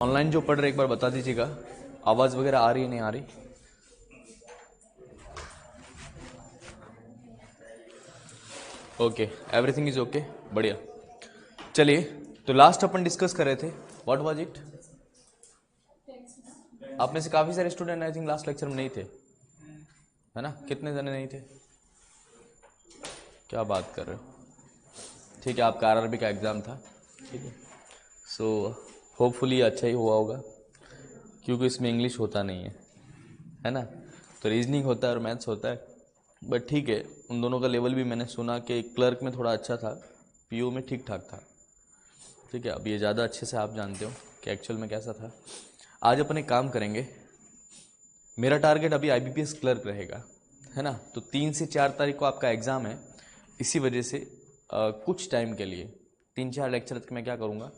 Online जो पढ़ रहे एक बार बता दीजिएगा, आवाज वगैरह आ रही है नहीं आ रही? ओके, एवरीथिंग इज ओके, बढ़िया। चलिए, तो लास्ट अपन डिस्कस कर रहे थे, व्हाट वाज इट? आप में से काफी सारे student I think last lecture में नहीं थे, है ना? कितने जने नहीं थे? क्या बात कर रहे हो? ठीक है, आपका आरआरबी का एग्जाम था, ठीक है। सो होपफुली अच्छा ही हुआ होगा, क्योंकि इसमें इंग्लिश होता नहीं है ना? तो रीजनिंग होता है और मैथ्स होता है, बट ठीक है। उन दोनों का लेवल भी मैंने सुना कि क्लर्क में थोड़ा अच्छा था, पीओ में ठीक ठाक था, ठीक है। अब ये ज़्यादा अच्छे से आप जानते हो कि एक्चुअल में कैसा था। आज अपन एक काम करेंगे, मेरा टारगेट अभी आईबीपीएस क्लर्क रहेगा, है ना? तो 3 से 4 तारीख को आपका एग्ज़ाम है, इसी वजह से कुछ टाइम के लिए 3-4 लेक्चर तक मैं क्या करूँगा,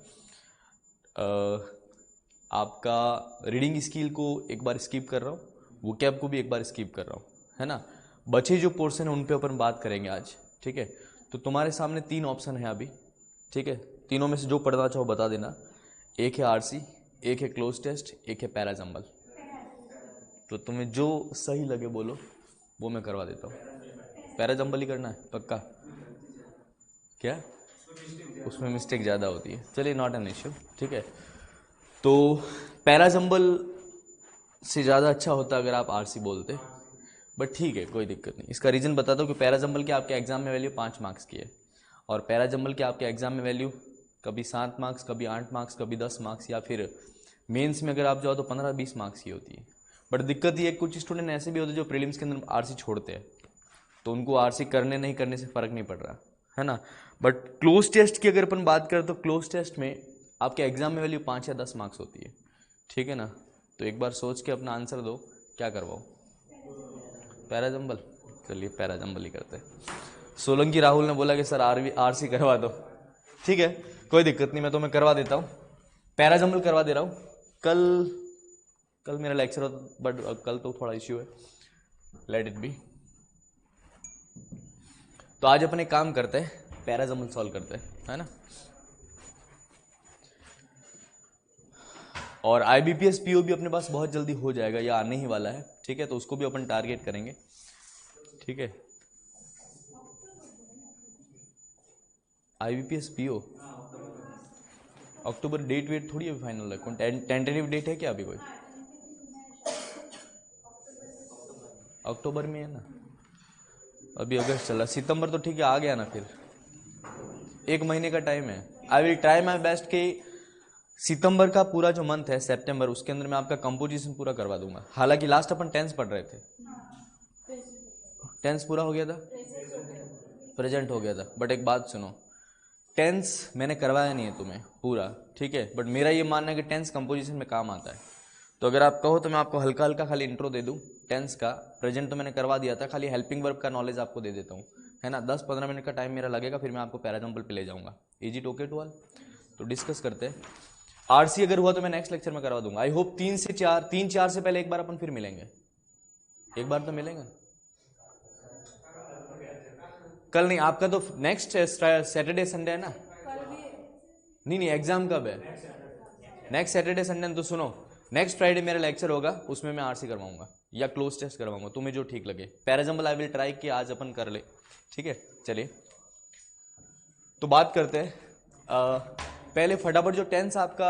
आपका रीडिंग स्किल को एक बार स्किप कर रहा हूँ, वोकैब को भी एक बार स्किप कर रहा हूँ, है ना? बचे जो पोर्शन है उन पे अपन बात करेंगे आज, ठीक है। तो तुम्हारे सामने 3 ऑप्शन है अभी, ठीक है। तीनों में से जो पढ़ना चाहो बता देना। एक है आरसी, एक है क्लोज टेस्ट, एक है पैराजम्बल। तो तुम्हें जो सही लगे बोलो, वो मैं करवा देता हूँ। पैराजम्बल ही करना है पक्का? क्या उसमें मिस्टेक ज़्यादा होती है? चलिए, नॉट एन इश्यू, ठीक है। तो पैराजम्बल से ज़्यादा अच्छा होता अगर आप आरसी बोलते, बट ठीक है, कोई दिक्कत नहीं। इसका रीज़न बताता हूँ कि पैराजम्बल के आपके एग्जाम में वैल्यू 5 मार्क्स की है, और पैराजम्बल के आपके एग्जाम में वैल्यू कभी 7 मार्क्स, कभी 8 मार्क्स, कभी 10 मार्क्स, या फिर मेंस में अगर आप जाओ तो 15-20 मार्क्स की होती है। बट दिक्कत ये, कुछ स्टूडेंट ऐसे भी होते हैं जो प्रीलिम्स के अंदर आरसी छोड़ते हैं, तो उनको आरसी करने नहीं करने से फ़र्क नहीं पड़ रहा, है ना? बट क्लोज टेस्ट की अगर अपन बात करें तो क्लोज टेस्ट में आपके एग्जाम में वैल्यू 5 या 10 मार्क्स होती है, ठीक है ना? तो एक बार सोच के अपना आंसर दो, क्या करवाओ? पैराजम्बल? चलिए, पैराजम्बल ही करते हैं। सोलंकी राहुल ने बोला कि सर आरसी करवा दो, ठीक है, कोई दिक्कत नहीं, मैं तुम्हें करवा देता हूँ, पैराजम्बल करवा दे रहा हूँ। कल मेरा लेक्चर होता, बट कल तो थोड़ा इश्यू है, लेट इट बी। तो आज अपन एक काम करते हैं, पैराजम्बल सॉल्व करते हैं, है ना? और आईबीपीएस पीओ भी अपने पास बहुत जल्दी हो जाएगा या आने ही वाला है, ठीक है। तो उसको भी अपन टारगेट करेंगे, ठीक है। आईबीपीएस पीओ अक्टूबर, डेट वेट थोड़ी अभी फाइनल है, कौन टेंटेटिव डेट है क्या अभी कोई? अक्टूबर में है ना, अभी अगस्त चला, सितंबर तो ठीक है, आ गया ना, फिर 1 महीने का टाइम है। आई विल ट्राई माई बेस्ट कि सितंबर का पूरा जो मंथ है, सितंबर, उसके अंदर मैं आपका कंपोजिशन पूरा करवा दूंगा। हालांकि लास्ट अपन टेंस पढ़ रहे थे, टेंस पूरा हो गया था, प्रेजेंट हो गया था, बट एक बात सुनो, टेंस मैंने करवाया नहीं है तुम्हें पूरा, ठीक है, बट मेरा ये मानना है कि टेंस कंपोजिशन में काम आता है। तो अगर आप कहो तो मैं आपको हल्का हल्का खाली इंट्रो दे दूं टेंस का, प्रेजेंट तो मैंने करवा दिया था, खाली हेल्पिंग वर्ब का नॉलेज आपको दे देता हूँ, है ना? 10-15 मिनट का टाइम मेरा लगेगा, फिर मैं आपको पैराजम्बल पे ले जाऊंगा। Is it okay to all? तो डिस्कस करते हैं। आरसी अगर हुआ तो मैं नेक्स्ट लेक्चर में करवा दूंगा। आई होप 3-4 से पहले एक बार अपन फिर मिलेंगे, एक बार तो मिलेंगे। कल नहीं, आपका तो नेक्स्ट सैटरडे संडे है ना? नहीं, एग्जाम कब है? Next Saturday Sunday. तो सुनो, नेक्स्ट फ्राइडे मेरा लेक्चर होगा, उसमें मैं आरसी करवाऊंगा या क्लोज टेस्ट करवाऊंगा, तुम्हें जो ठीक लगे। पैराजम्बल आई विल ट्राई कि आज अपन कर ले, ठीक है। चलिए, तो बात करते हैं। पहले फटाफट जो टेंस आपका,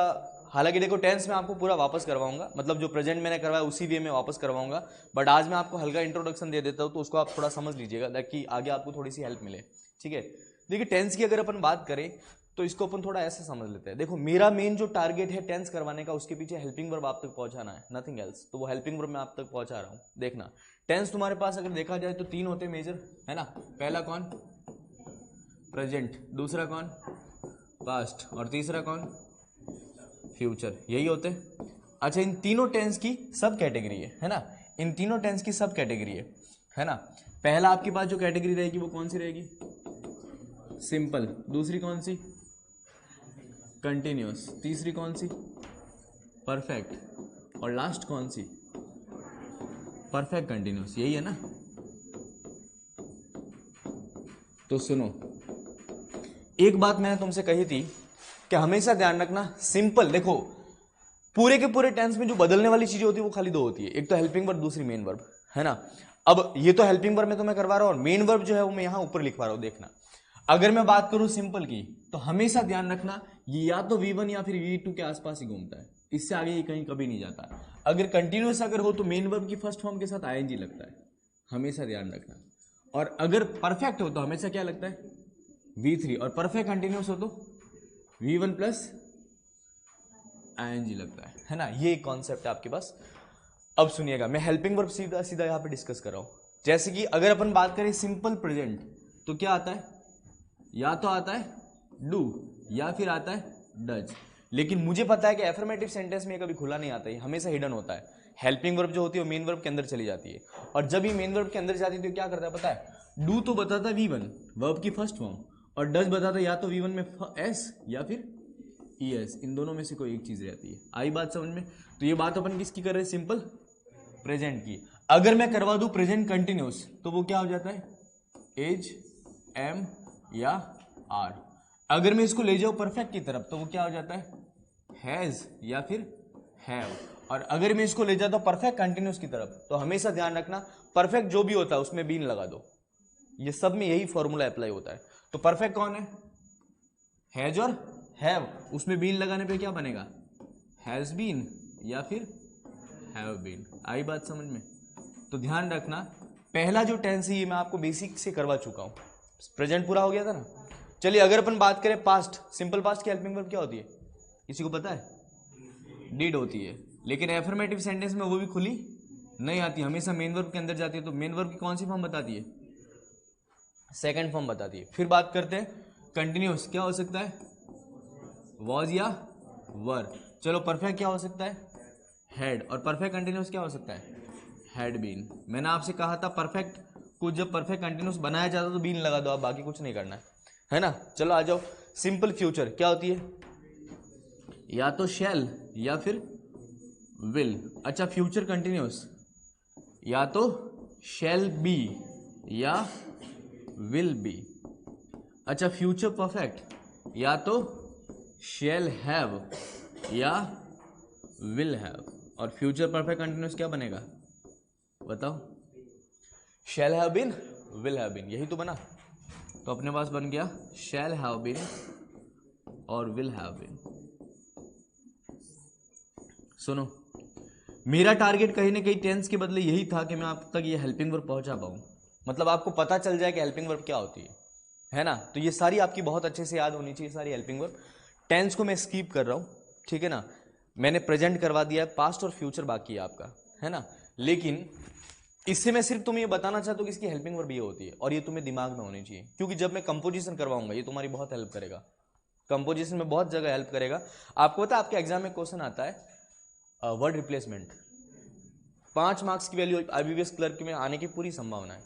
हालांकि देखो टेंस में आपको पूरा वापस करवाऊंगा, मतलब जो प्रेजेंट मैंने करवाया उसी वे में वापस करवाऊंगा, बट आज मैं आपको हल्का इंट्रोडक्शन दे देता हूँ, तो उसको आप थोड़ा समझ लीजिएगा ताकि आगे आपको थोड़ी सी हेल्प मिले, ठीक है। देखिए, टेंस की अगर अपन बात करें तो इसको अपन थोड़ा ऐसे समझ लेते हैं। देखो, मेरा मेन जो टारगेट है टेंस करवाने का, उसके पीछे हेल्पिंग वर्ब आप तक पहुंचाना है, नथिंग एल्स। तो वो हेल्पिंग वर्ब मैं आप तक पहुंचा रहा हूं। देखना, टेंस तुम्हारे पास अगर देखा जाए तो 3 होते मेजर, है ना? पहला कौन? प्रेजेंट, दूसरा कौन? पास्ट, और तीसरा कौन? फ्यूचर, यही होते। अच्छा, इन तीनों टेंस की सब कैटेगरी है ना? इन तीनों टेंस की सब कैटेगरी है ना? पहला आपके पास जो कैटेगरी रहेगी वो कौन सी रहेगी? सिंपल। दूसरी कौन सी? कंटिन्यूअस। तीसरी कौन सी? परफेक्ट। और लास्ट कौन सी? परफेक्ट कंटिन्यूअस, यही है ना? तो सुनो, एक बात मैंने तुमसे कही थी कि हमेशा ध्यान रखना, सिंपल। देखो, पूरे के पूरे टेंस में जो बदलने वाली चीजें होती है वो खाली दो होती है, एक तो हेल्पिंग वर्ब, दूसरी मेन वर्ब, है ना। अब ये तो हेल्पिंग वर्ब में तो मैं करवा रहा हूं, और मेन वर्ब जो है वो मैं यहां ऊपर लिखवा रहा हूं। देखना, अगर मैं बात करूं सिंपल की, तो हमेशा ध्यान रखना ये या तो V1 या फिर V2 के आसपास ही घूमता है, इससे आगे ये कहीं कभी नहीं जाता। अगर कंटिन्यूअस अगर हो तो मेन वर्ब की फर्स्ट फॉर्म के साथ ING लगता है, हमेशा ध्यान रखना। और अगर परफेक्ट हो तो हमेशा क्या लगता है, V3, और परफेक्ट कंटिन्यूअस हो तो V1 प्लस ING लगता है ना। ये एक कॉन्सेप्ट है आपके पास। अब सुनिएगा, मैं हेल्पिंग वर्ब सीधा सीधा यहां पे डिस्कस कर रहा हूं। जैसे कि अगर अपन बात करें सिंपल प्रेजेंट, तो क्या आता है, या तो आता है डू या फिर आता है डज। लेकिन मुझे पता है कि एफर्मेटिव सेंटेंस में कभी खुला नहीं आता है, हमेशा हिडन होता है। हेल्पिंग वर्ब जो होती है वो मेन वर्ब के अंदर चली जाती है, और जब ये मेन वर्ब के अंदर जाती है तो क्या करता है पता है, डू तो बताता है V1 वर्ब की फर्स्ट फॉर्म, और डज बताता है या तो V1 में S या फिर ES, इन दोनों में से कोई एक चीज रहती है। आई बात समझ में। तो ये बात अपन किसकी कर रहे हैं, सिंपल प्रेजेंट की। अगर मैं करवा दूं प्रेजेंट कंटिन्यूस तो वो क्या हो जाता है, एज, एम या आर। अगर मैं इसको ले जाऊं परफेक्ट की तरफ तो वो क्या हो जाता है, हैज या फिर हैव। और अगर मैं इसको ले जाता हूं परफेक्ट कंटिन्यूस की तरफ तो हमेशा ध्यान रखना परफेक्ट जो भी होता है उसमें बीन लगा दो। ये सब में यही फॉर्मूला अप्लाई होता है। तो परफेक्ट कौन है, हैज और हैव, उसमें बीन लगाने पे क्या बनेगा, हैज बीन या फिर हैव बीन। आई बात समझ में। तो ध्यान रखना, पहला जो टेंस है ये मैं आपको बेसिक से करवा चुका हूं, प्रेजेंट पूरा हो गया था ना। चलिए अगर अपन बात करें पास्ट, सिंपल पास्ट की हेल्पिंग वर्ब क्या होती है, किसी को पता है, डिड होती है। लेकिन एफर्मेटिव सेंटेंस में वो भी खुली नहीं आती, हमेशा मेन वर्ब के अंदर जाती है। तो मेन वर्ब की कौन सी फॉर्म बताती है, सेकंड फॉर्म बताती है। फिर बात करते हैं कंटिन्यूअस, क्या हो सकता है, वॉज या वर। चलो परफेक्ट क्या हो सकता है, हैड, और परफेक्ट कंटिन्यूअस क्या हो सकता है, हैड बीन। मैंने आपसे कहा था परफेक्ट को जब परफेक्ट कंटिन्यूअस बनाया जाता तो बीन लगा दो, आप बाकी कुछ नहीं करना है ना। चलो आ जाओ, सिंपल फ्यूचर क्या होती है, या तो शैल या फिर विल। अच्छा फ्यूचर कंटिन्यूअस या तो शैल बी या विल बी। अच्छा फ्यूचर परफेक्ट या तो शैल हैव या विल हैव। और फ्यूचर परफेक्ट कंटिन्यूअस क्या बनेगा बताओ, shall have been, will have been, यही तो बना। तो अपने पास बन गया शैल हैव बीन और विल हैव बीन। सुनो, मेरा टारगेट कहीं ना कहीं टेंस के बदले यही था कि मैं आप तक ये हेल्पिंग वर्ब पहुंचा पाऊं, मतलब आपको पता चल जाए कि हेल्पिंग वर्ब क्या होती है ना। तो ये सारी आपकी बहुत अच्छे से याद होनी चाहिए, सारी हेल्पिंग वर्ब। टेंस को मैं स्किप कर रहा हूं, ठीक है ना। मैंने प्रेजेंट करवा दिया है, पास्ट और फ्यूचर बाकी है आपका, है ना। लेकिन इससे मैं सिर्फ तुम्हें ये बताना चाहता हूं कि इसकी हेल्पिंग वर्ब ये होती है, और ये तुम्हें दिमाग में होनी चाहिए, क्योंकि जब मैं कंपोजिशन करवाऊंगा ये तुम्हारी बहुत हेल्प करेगा, कंपोजिशन में बहुत जगह हेल्प करेगा। आपको पता है आपके एग्जाम में क्वेश्चन आता है वर्ड रिप्लेसमेंट, 5 मार्क्स की वैल्यू IBPS क्लर्क में आने की पूरी संभावना है,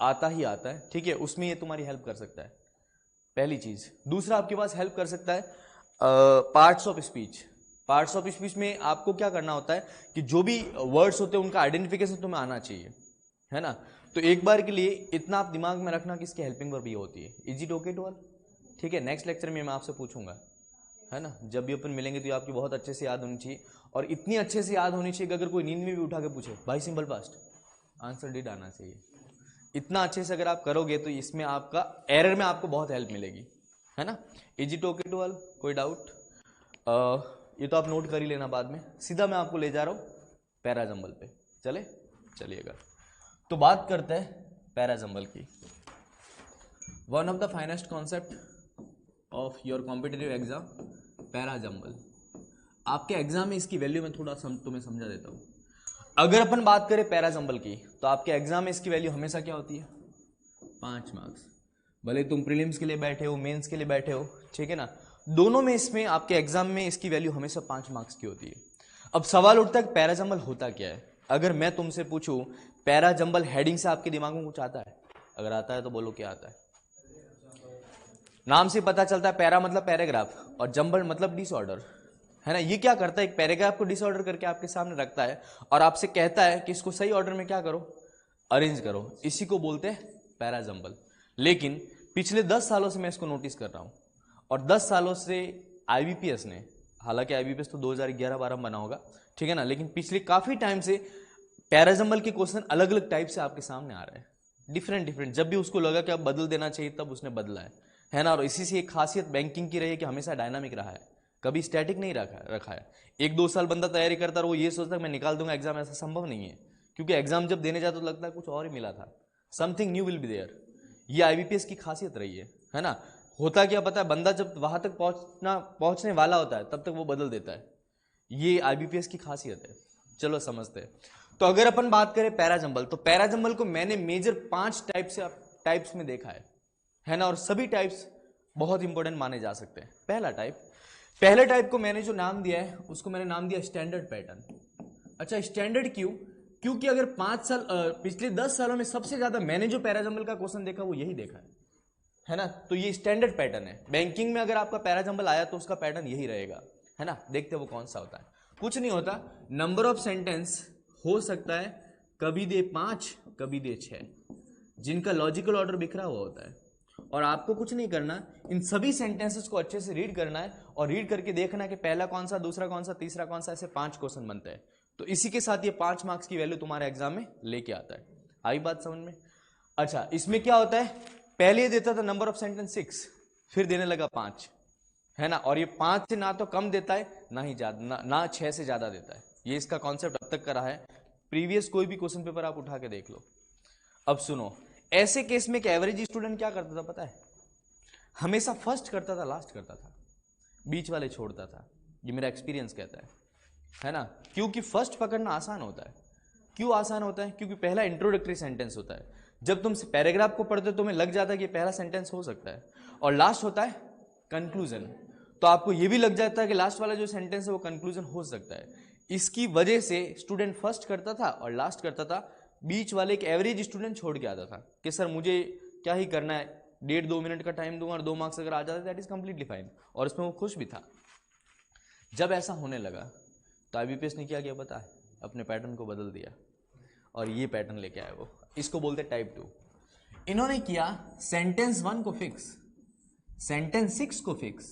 आता ही आता है, ठीक है। उसमें ये तुम्हारी हेल्प कर सकता है, पहली चीज। दूसरा आपके पास हेल्प कर सकता है parts of speech. Parts of speech में आपको क्या करना होता है कि जो भी वर्ड्स होते हैं उनका आइडेंटिफिकेशन तुम्हें आना चाहिए, है ना। तो एक बार के लिए इतना आप दिमाग में रखना कि इसकी हेल्पिंग वर्ब ये होती है। Is it okay to all, ठीक है। नेक्स्ट लेक्चर में मैं आपसे पूछूंगा, है ना, जब भी अपन मिलेंगे तो ये आपकी बहुत अच्छे से याद होनी चाहिए, और इतनी अच्छे से याद होनी चाहिए कि अगर कोई नींद में भी उठा के पूछे भाई सिंपल पास्ट, आंसर डिड आना चाहिए। इतना अच्छे से अगर आप करोगे तो इसमें आपका एरर में आपको बहुत हेल्प मिलेगी, है ना। Is it okay to all, कोई डाउट? ये तो आप नोट कर ही लेना बाद में। सीधा मैं आपको ले जा रहा हूं पैराजंबल पे, चलिएगा। तो बात करते हैं पैराजंबल की। One of the finest concept of your competitive exam, parajumble. आपके एग्जाम में इसकी वैल्यू में थोड़ा तुम्हें समझा देता हूं। अगर अपन बात करें पैराजंबल की तो आपके एग्जाम में इसकी वैल्यू हमेशा क्या होती है, 5 मार्क्स। भले तुम प्रीलिम्स के लिए बैठे हो, मेंस के लिए बैठे हो, ठीक है ना, दोनों में इसमें आपके एग्जाम में इसकी वैल्यू हमेशा 5 मार्क्स की होती है। अब सवाल उठता है पैराजंबल होता क्या है। अगर मैं तुमसे पूछूं पैराजंबल हेडिंग से आपके दिमाग में कुछ आता है? अगर आता है तो बोलो क्या आता है। नाम से पता चलता है, पैरा मतलब पैराग्राफ और जंबल मतलब डिसऑर्डर, है ना। ये क्या करता है, एक पैराग्राफ को डिसऑर्डर करके आपके सामने रखता है और आपसे कहता है कि इसको सही ऑर्डर में क्या करो, अरेंज करो। इसी को बोलते हैं पैराजंबल। लेकिन पिछले 10 सालों से मैं इसको नोटिस कर रहा हूं, और 10 सालों से IBPS ने हालांकि आईबीपीएस तो 2011-12 में बना होगा, ठीक है ना, लेकिन पिछले काफी टाइम से पैराजंबल के क्वेश्चन अलग अलग टाइप से आपके सामने आ रहे हैं, डिफरेंट डिफरेंट। जब भी उसको लगा कि अब बदल देना चाहिए तब उसने बदला है ना। और इसी से एक खासियत बैंकिंग की रही है कि हमेशा डायनामिक रहा है, कभी स्टैटिक नहीं रखा है। 1-2 साल बंदा तैयारी करता और वो ये सोचता है मैं निकाल दूंगा एग्जाम, ऐसा संभव नहीं है, क्योंकि एग्जाम जब देने जाता तो लगता है कुछ और ही मिला था, something new will be there. ये आईबीपीएस की खासियत रही है ना। होता क्या पता है, बंदा जब वहां तक पहुंचने वाला होता है तब तक वो बदल देता है, ये आईबीपीएस की खासियत है। चलो समझते हैं। तो अगर अपन बात करें पैराजंबल, तो पैराजंबल को मैंने मेजर 5 टाइप्स में देखा है ना, और सभी टाइप्स बहुत इंपॉर्टेंट माने जा सकते हैं। पहले टाइप को मैंने जो नाम दिया है उसको मैंने नाम दिया स्टैंडर्ड पैटर्न। अच्छा, स्टैंडर्ड क्यों? क्योंकि अगर पिछले 10 सालों में सबसे ज्यादा मैंने जो पैराजंबल का क्वेश्चन देखा वो यही देखा है ना, तो ये स्टैंडर्ड पैटर्न है। बैंकिंग में अगर आपका पैराजंबल आया तो उसका पैटर्न यही रहेगा, है ना। देखते हैं वो कौन सा होता है। कुछ नहीं होता, नंबर ऑफ सेंटेंस हो सकता है कभी दे 5 कभी दे 6, जिनका लॉजिकल ऑर्डर बिखरा हुआ होता है। और आपको कुछ नहीं करना, इन सभी सेंटेंसेस को अच्छे से रीड करना है और रीड करके देखना है कि पहला कौन सा, दूसरा कौन सा, तीसरा कौन सा, ऐसे 5 क्वेश्चन बनते हैं। तो इसी के साथ ये 5 मार्क्स की वैल्यू तुम्हारे एग्जाम में लेके आता है। आई बात समझ में? अच्छा, इसमें क्या होता है, पहले देता था नंबर ऑफ सेंटेंस 6, फिर देने लगा 5, है ना। और ये 5 से ना तो कम देता है ना ही ज्यादा, ना 6 से ज्यादा देता है। ये इसका कॉन्सेप्ट अब तक का रहा है। प्रीवियस कोई भी क्वेश्चन पेपर आप उठा के देख लो। अब सुनो, ऐसे केस में एक एवरेज स्टूडेंट क्या करता था पता है? हमेशा फर्स्ट करता था, लास्ट करता था, बीच वाले छोड़ता था। ये मेरा एक्सपीरियंस कहता है ना। क्योंकि फर्स्ट पकड़ना आसान होता है। क्यों आसान होता है? क्योंकि पहला इंट्रोडक्टरी सेंटेंस होता है। जब तुम पैराग्राफ को पढ़ते हो तुम्हें लग जाता है कि पहला सेंटेंस हो सकता है, और लास्ट होता है कंक्लूजन, तो आपको यह भी लग जाता है कि लास्ट वाला जो सेंटेंस है वो कंक्लूजन हो सकता है। इसकी वजह से स्टूडेंट फर्स्ट करता था और लास्ट करता था, बीच वाले एक एवरेज स्टूडेंट छोड़ के आता था कि सर मुझे क्या ही करना है, 1.5-2 मिनट का टाइम दूंगा और 2 मार्क्स अगर आ जाते दैट इज कंप्लीटली फाइन, और इसमें वो खुश भी था। जब ऐसा होने लगा तो आईबीपीएस ने क्या किया पता है? अपने पैटर्न को बदल दिया और ये पैटर्न लेके आया वो, इसको बोलते टाइप 2। इन्होंने किया सेंटेंस 1 को फिक्स, सेंटेंस 6 को फिक्स,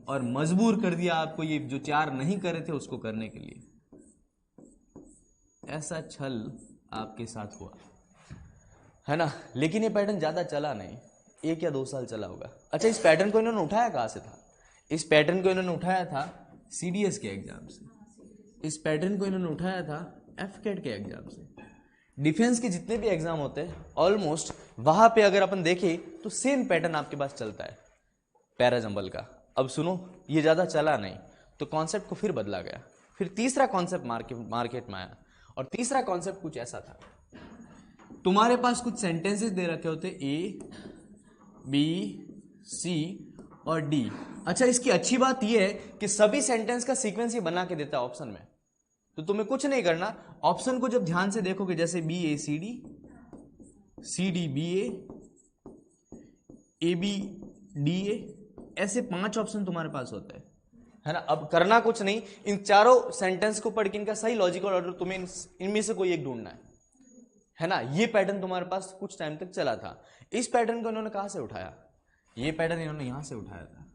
और मजबूर कर दिया आपको ये जो 4 नहीं कर रहे थे उसको करने के लिए। ऐसा छल आपके साथ हुआ है ना। लेकिन ये पैटर्न ज्यादा चला नहीं, 1 या 2 साल चला होगा। अच्छा, इस पैटर्न को इन्होंने उठाया कहां से था? इस पैटर्न को इन्होंने उठाया था सीडीएस के एग्जाम से, इस पैटर्न को इन्होंने उठाया था एफकेट के एग्जाम से। डिफेंस के जितने भी एग्जाम होते हैं ऑलमोस्ट वहां पे अगर अपन देखें तो सेम पैटर्न आपके पास चलता है पैराजंबल का। अब सुनो, ये ज्यादा चला नहीं तो कॉन्सेप्ट को फिर बदला गया। फिर तीसरा कॉन्सेप्ट मार्केट में आया, और तीसरा कॉन्सेप्ट कुछ ऐसा था, तुम्हारे पास कुछ सेंटेंसेस दे रखे होते ए, बी, सी और डी। अच्छा, इसकी अच्छी बात यह है कि सभी सेंटेंस का सीक्वेंस ही बना के देता है ऑप्शन में, तो तुम्हें कुछ नहीं करना। ऑप्शन को जब ध्यान से देखोगे, जैसे B A C D, C D B A B D A, ऐसे 5 ऑप्शन तुम्हारे पास होते हैं, है ना। अब करना कुछ नहीं, इन चारों सेंटेंस को पढ़ के इनका सही लॉजिकल ऑर्डर तुम्हें इनमें से कोई एक ढूंढना है ना। ये पैटर्न तुम्हारे पास कुछ टाइम तक चला था। इस पैटर्न को इन्होंने कहां से उठाया? ये पैटर्न इन्होंने यहां से उठाया था,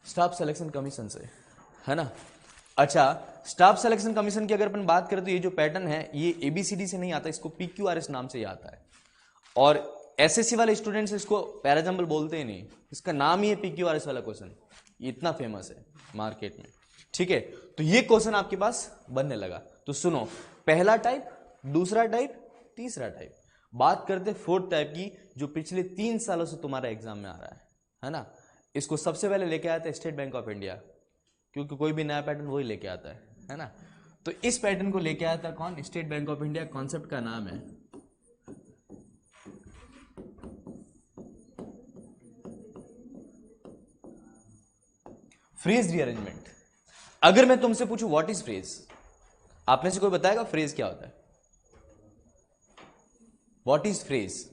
स्टाफ सिलेक्शन कमीशन से, है ना। अच्छा, स्टाफ सिलेक्शन कमीशन की अगर अपन बात करें तो ये जो पैटर्न है ये एबीसीडी से नहीं आता, इसको पीक्यूआरएस नाम से ही आता है। और एसएससी वाले स्टूडेंट्स इसको पैराजंबल बोलते ही नहीं, इसका नाम ही है पीक्यूआरएस वाला क्वेश्चन, ये इतना फेमस है मार्केट में, ठीक है। तो ये क्वेश्चन आपके पास बनने लगा। तो सुनो, पहला टाइप, दूसरा टाइप, तीसरा टाइप। बात करते 4th टाइप की, जो पिछले 3 सालों से तुम्हारा एग्जाम में आ रहा है ना। इसको सबसे पहले लेके आया था स्टेट बैंक ऑफ इंडिया, क्योंकि कोई भी नया पैटर्न वही लेके आता है ना। तो इस पैटर्न को लेके आया था कौन? State bank of India. Concept का नाम है फ्रेज रीअरेंजमेंट। अगर मैं तुमसे पूछूं व्हाट इज फ्रेज, आप में से कोई बताएगा फ्रेज क्या होता है? What is phrase?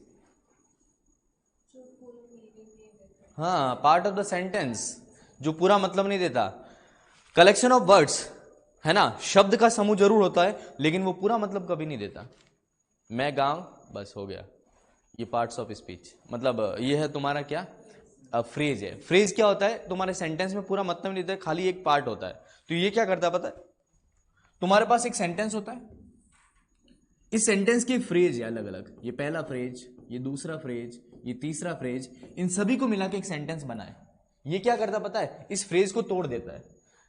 हाँ, पार्ट ऑफ द सेंटेंस जो पूरा मतलब नहीं देता, कलेक्शन ऑफ वर्ड्स, है ना। शब्द का समूह जरूर होता है लेकिन वो पूरा मतलब कभी नहीं देता। मैं गांव, बस हो गया। ये पार्ट्स ऑफ स्पीच, मतलब ये है तुम्हारा क्या, फ्रेज है। फ्रेज क्या होता है, तुम्हारे सेंटेंस में पूरा मतलब नहीं होता है, खाली एक पार्ट होता है। तो ये क्या करता है पता है, तुम्हारे पास एक सेंटेंस होता है, इस सेंटेंस की फ्रेज है अलग अलग, ये पहला फ्रेज, ये दूसरा फ्रेज, ये तीसरा फ्रेज, इन सभी को मिला के एक सेंटेंस बनाए। ये क्या करता पता है, इस फ्रेज को तोड़ देता है।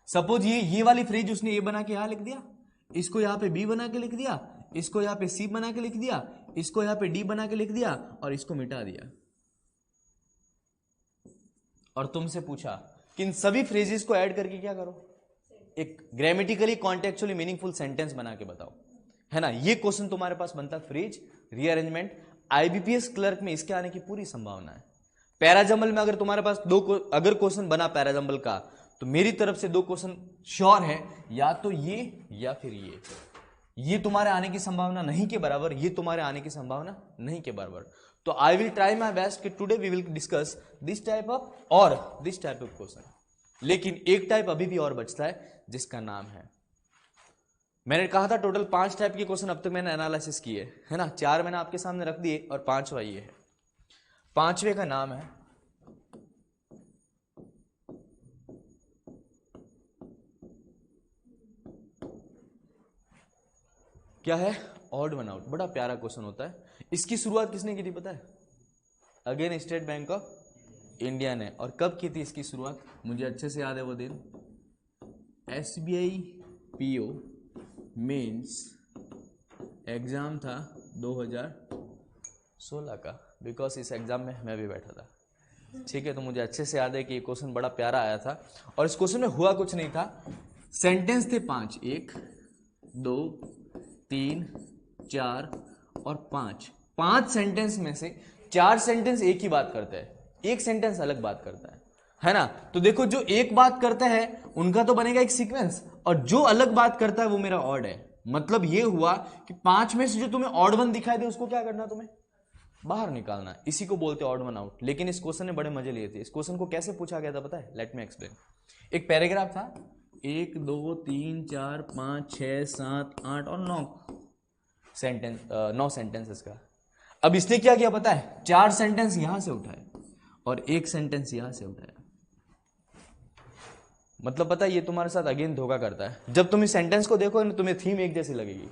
सपोज ये वाली फ्रेज उसने ए बना के यहां लिख दिया, इसको यहां पे बी बना के लिख दिया, इसको यहां पे सी बना के लिख दिया, इसको यहां पे डी बना के लिख दिया और इसको मिटा दिया। और तुमसे पूछा कि इन सभी फ्रेजेस को ऐड करके क्या करो, एक ग्रामेटिकली कॉन्टेक्चुअली मीनिंगफुल सेंटेंस बना के बताओ, है ना। ये क्वेश्चन तुम्हारे पास बनता है फ्रेज रीअरेंजमेंट। आईबीपीएस क्लर्क में इसके आने की पूरी संभावना है। पैराजंबल में अगर तुम्हारे पास अगर क्वेश्चन बना पैराजंबल का, तो मेरी तरफ से 2 क्वेश्चन श्योर है, या तो ये या फिर ये तुम्हारे आने की संभावना नहीं के बराबर, ये तुम्हारे आने की संभावना नहीं के बराबर। तो I will try my best कि today we will discuss this type of और दिस टाइप ऑफ क्वेश्चन। लेकिन एक टाइप अभी भी और बचता है जिसका नाम है, मैंने कहा था टोटल 5 टाइप के क्वेश्चन अब तक मैंने एनालिसिस किए, है ना। 4 मैंने आपके सामने रख दिए और 5वां ये है। 5वें का नाम है क्या है, ऑड वन आउट। बड़ा प्यारा क्वेश्चन होता है। इसकी शुरुआत किसने की थी पता है, again state bank of India ने। और कब की थी इसकी शुरुआत, मुझे अच्छे से याद है वो दिन, SBI PO मेंस एग्जाम था 2016 का, बिकॉज इस एग्जाम में मैं भी बैठा था, ठीक है। तो मुझे अच्छे से याद है कि ये क्वेश्चन बड़ा प्यारा आया था। और इस क्वेश्चन में हुआ कुछ नहीं था, सेंटेंस थे 5, 1 2 3 4 और 5 सेंटेंस में से 4 सेंटेंस एक ही बात करते हैं, एक सेंटेंस अलग बात करता है ना। तो देखो जो एक बात करता है उनका तो बनेगा एक सीक्वेंस, और जो अलग बात करता है वो मेरा ऑड है। मतलब ये हुआ कि 5 में से जो तुम्हें ऑड वन दिखाई दे उसको क्या करना, तुम्हें बाहर निकालना। इसी को बोलते हैं ऑड वन आउट। लेकिन इस क्वेश्चन ने बड़े मजे लिए थे। इस क्वेश्चन को कैसे पूछा गया था पता है, लेट मी एक्सप्लेन। एक पैराग्राफ था, 1 2 3 4 5 6 7 8 और 9 सेंटेंसेस का। अब इसने क्या किया पता है, 4 सेंटेंस यहां से उठाए और 1 सेंटेंस यहां से उठाया। मतलब पता है ये तुम्हारे साथ अगेन धोखा करता है। जब तुम इस सेंटेंस को देखो ना तुम्हें थीम एक जैसी लगेगी,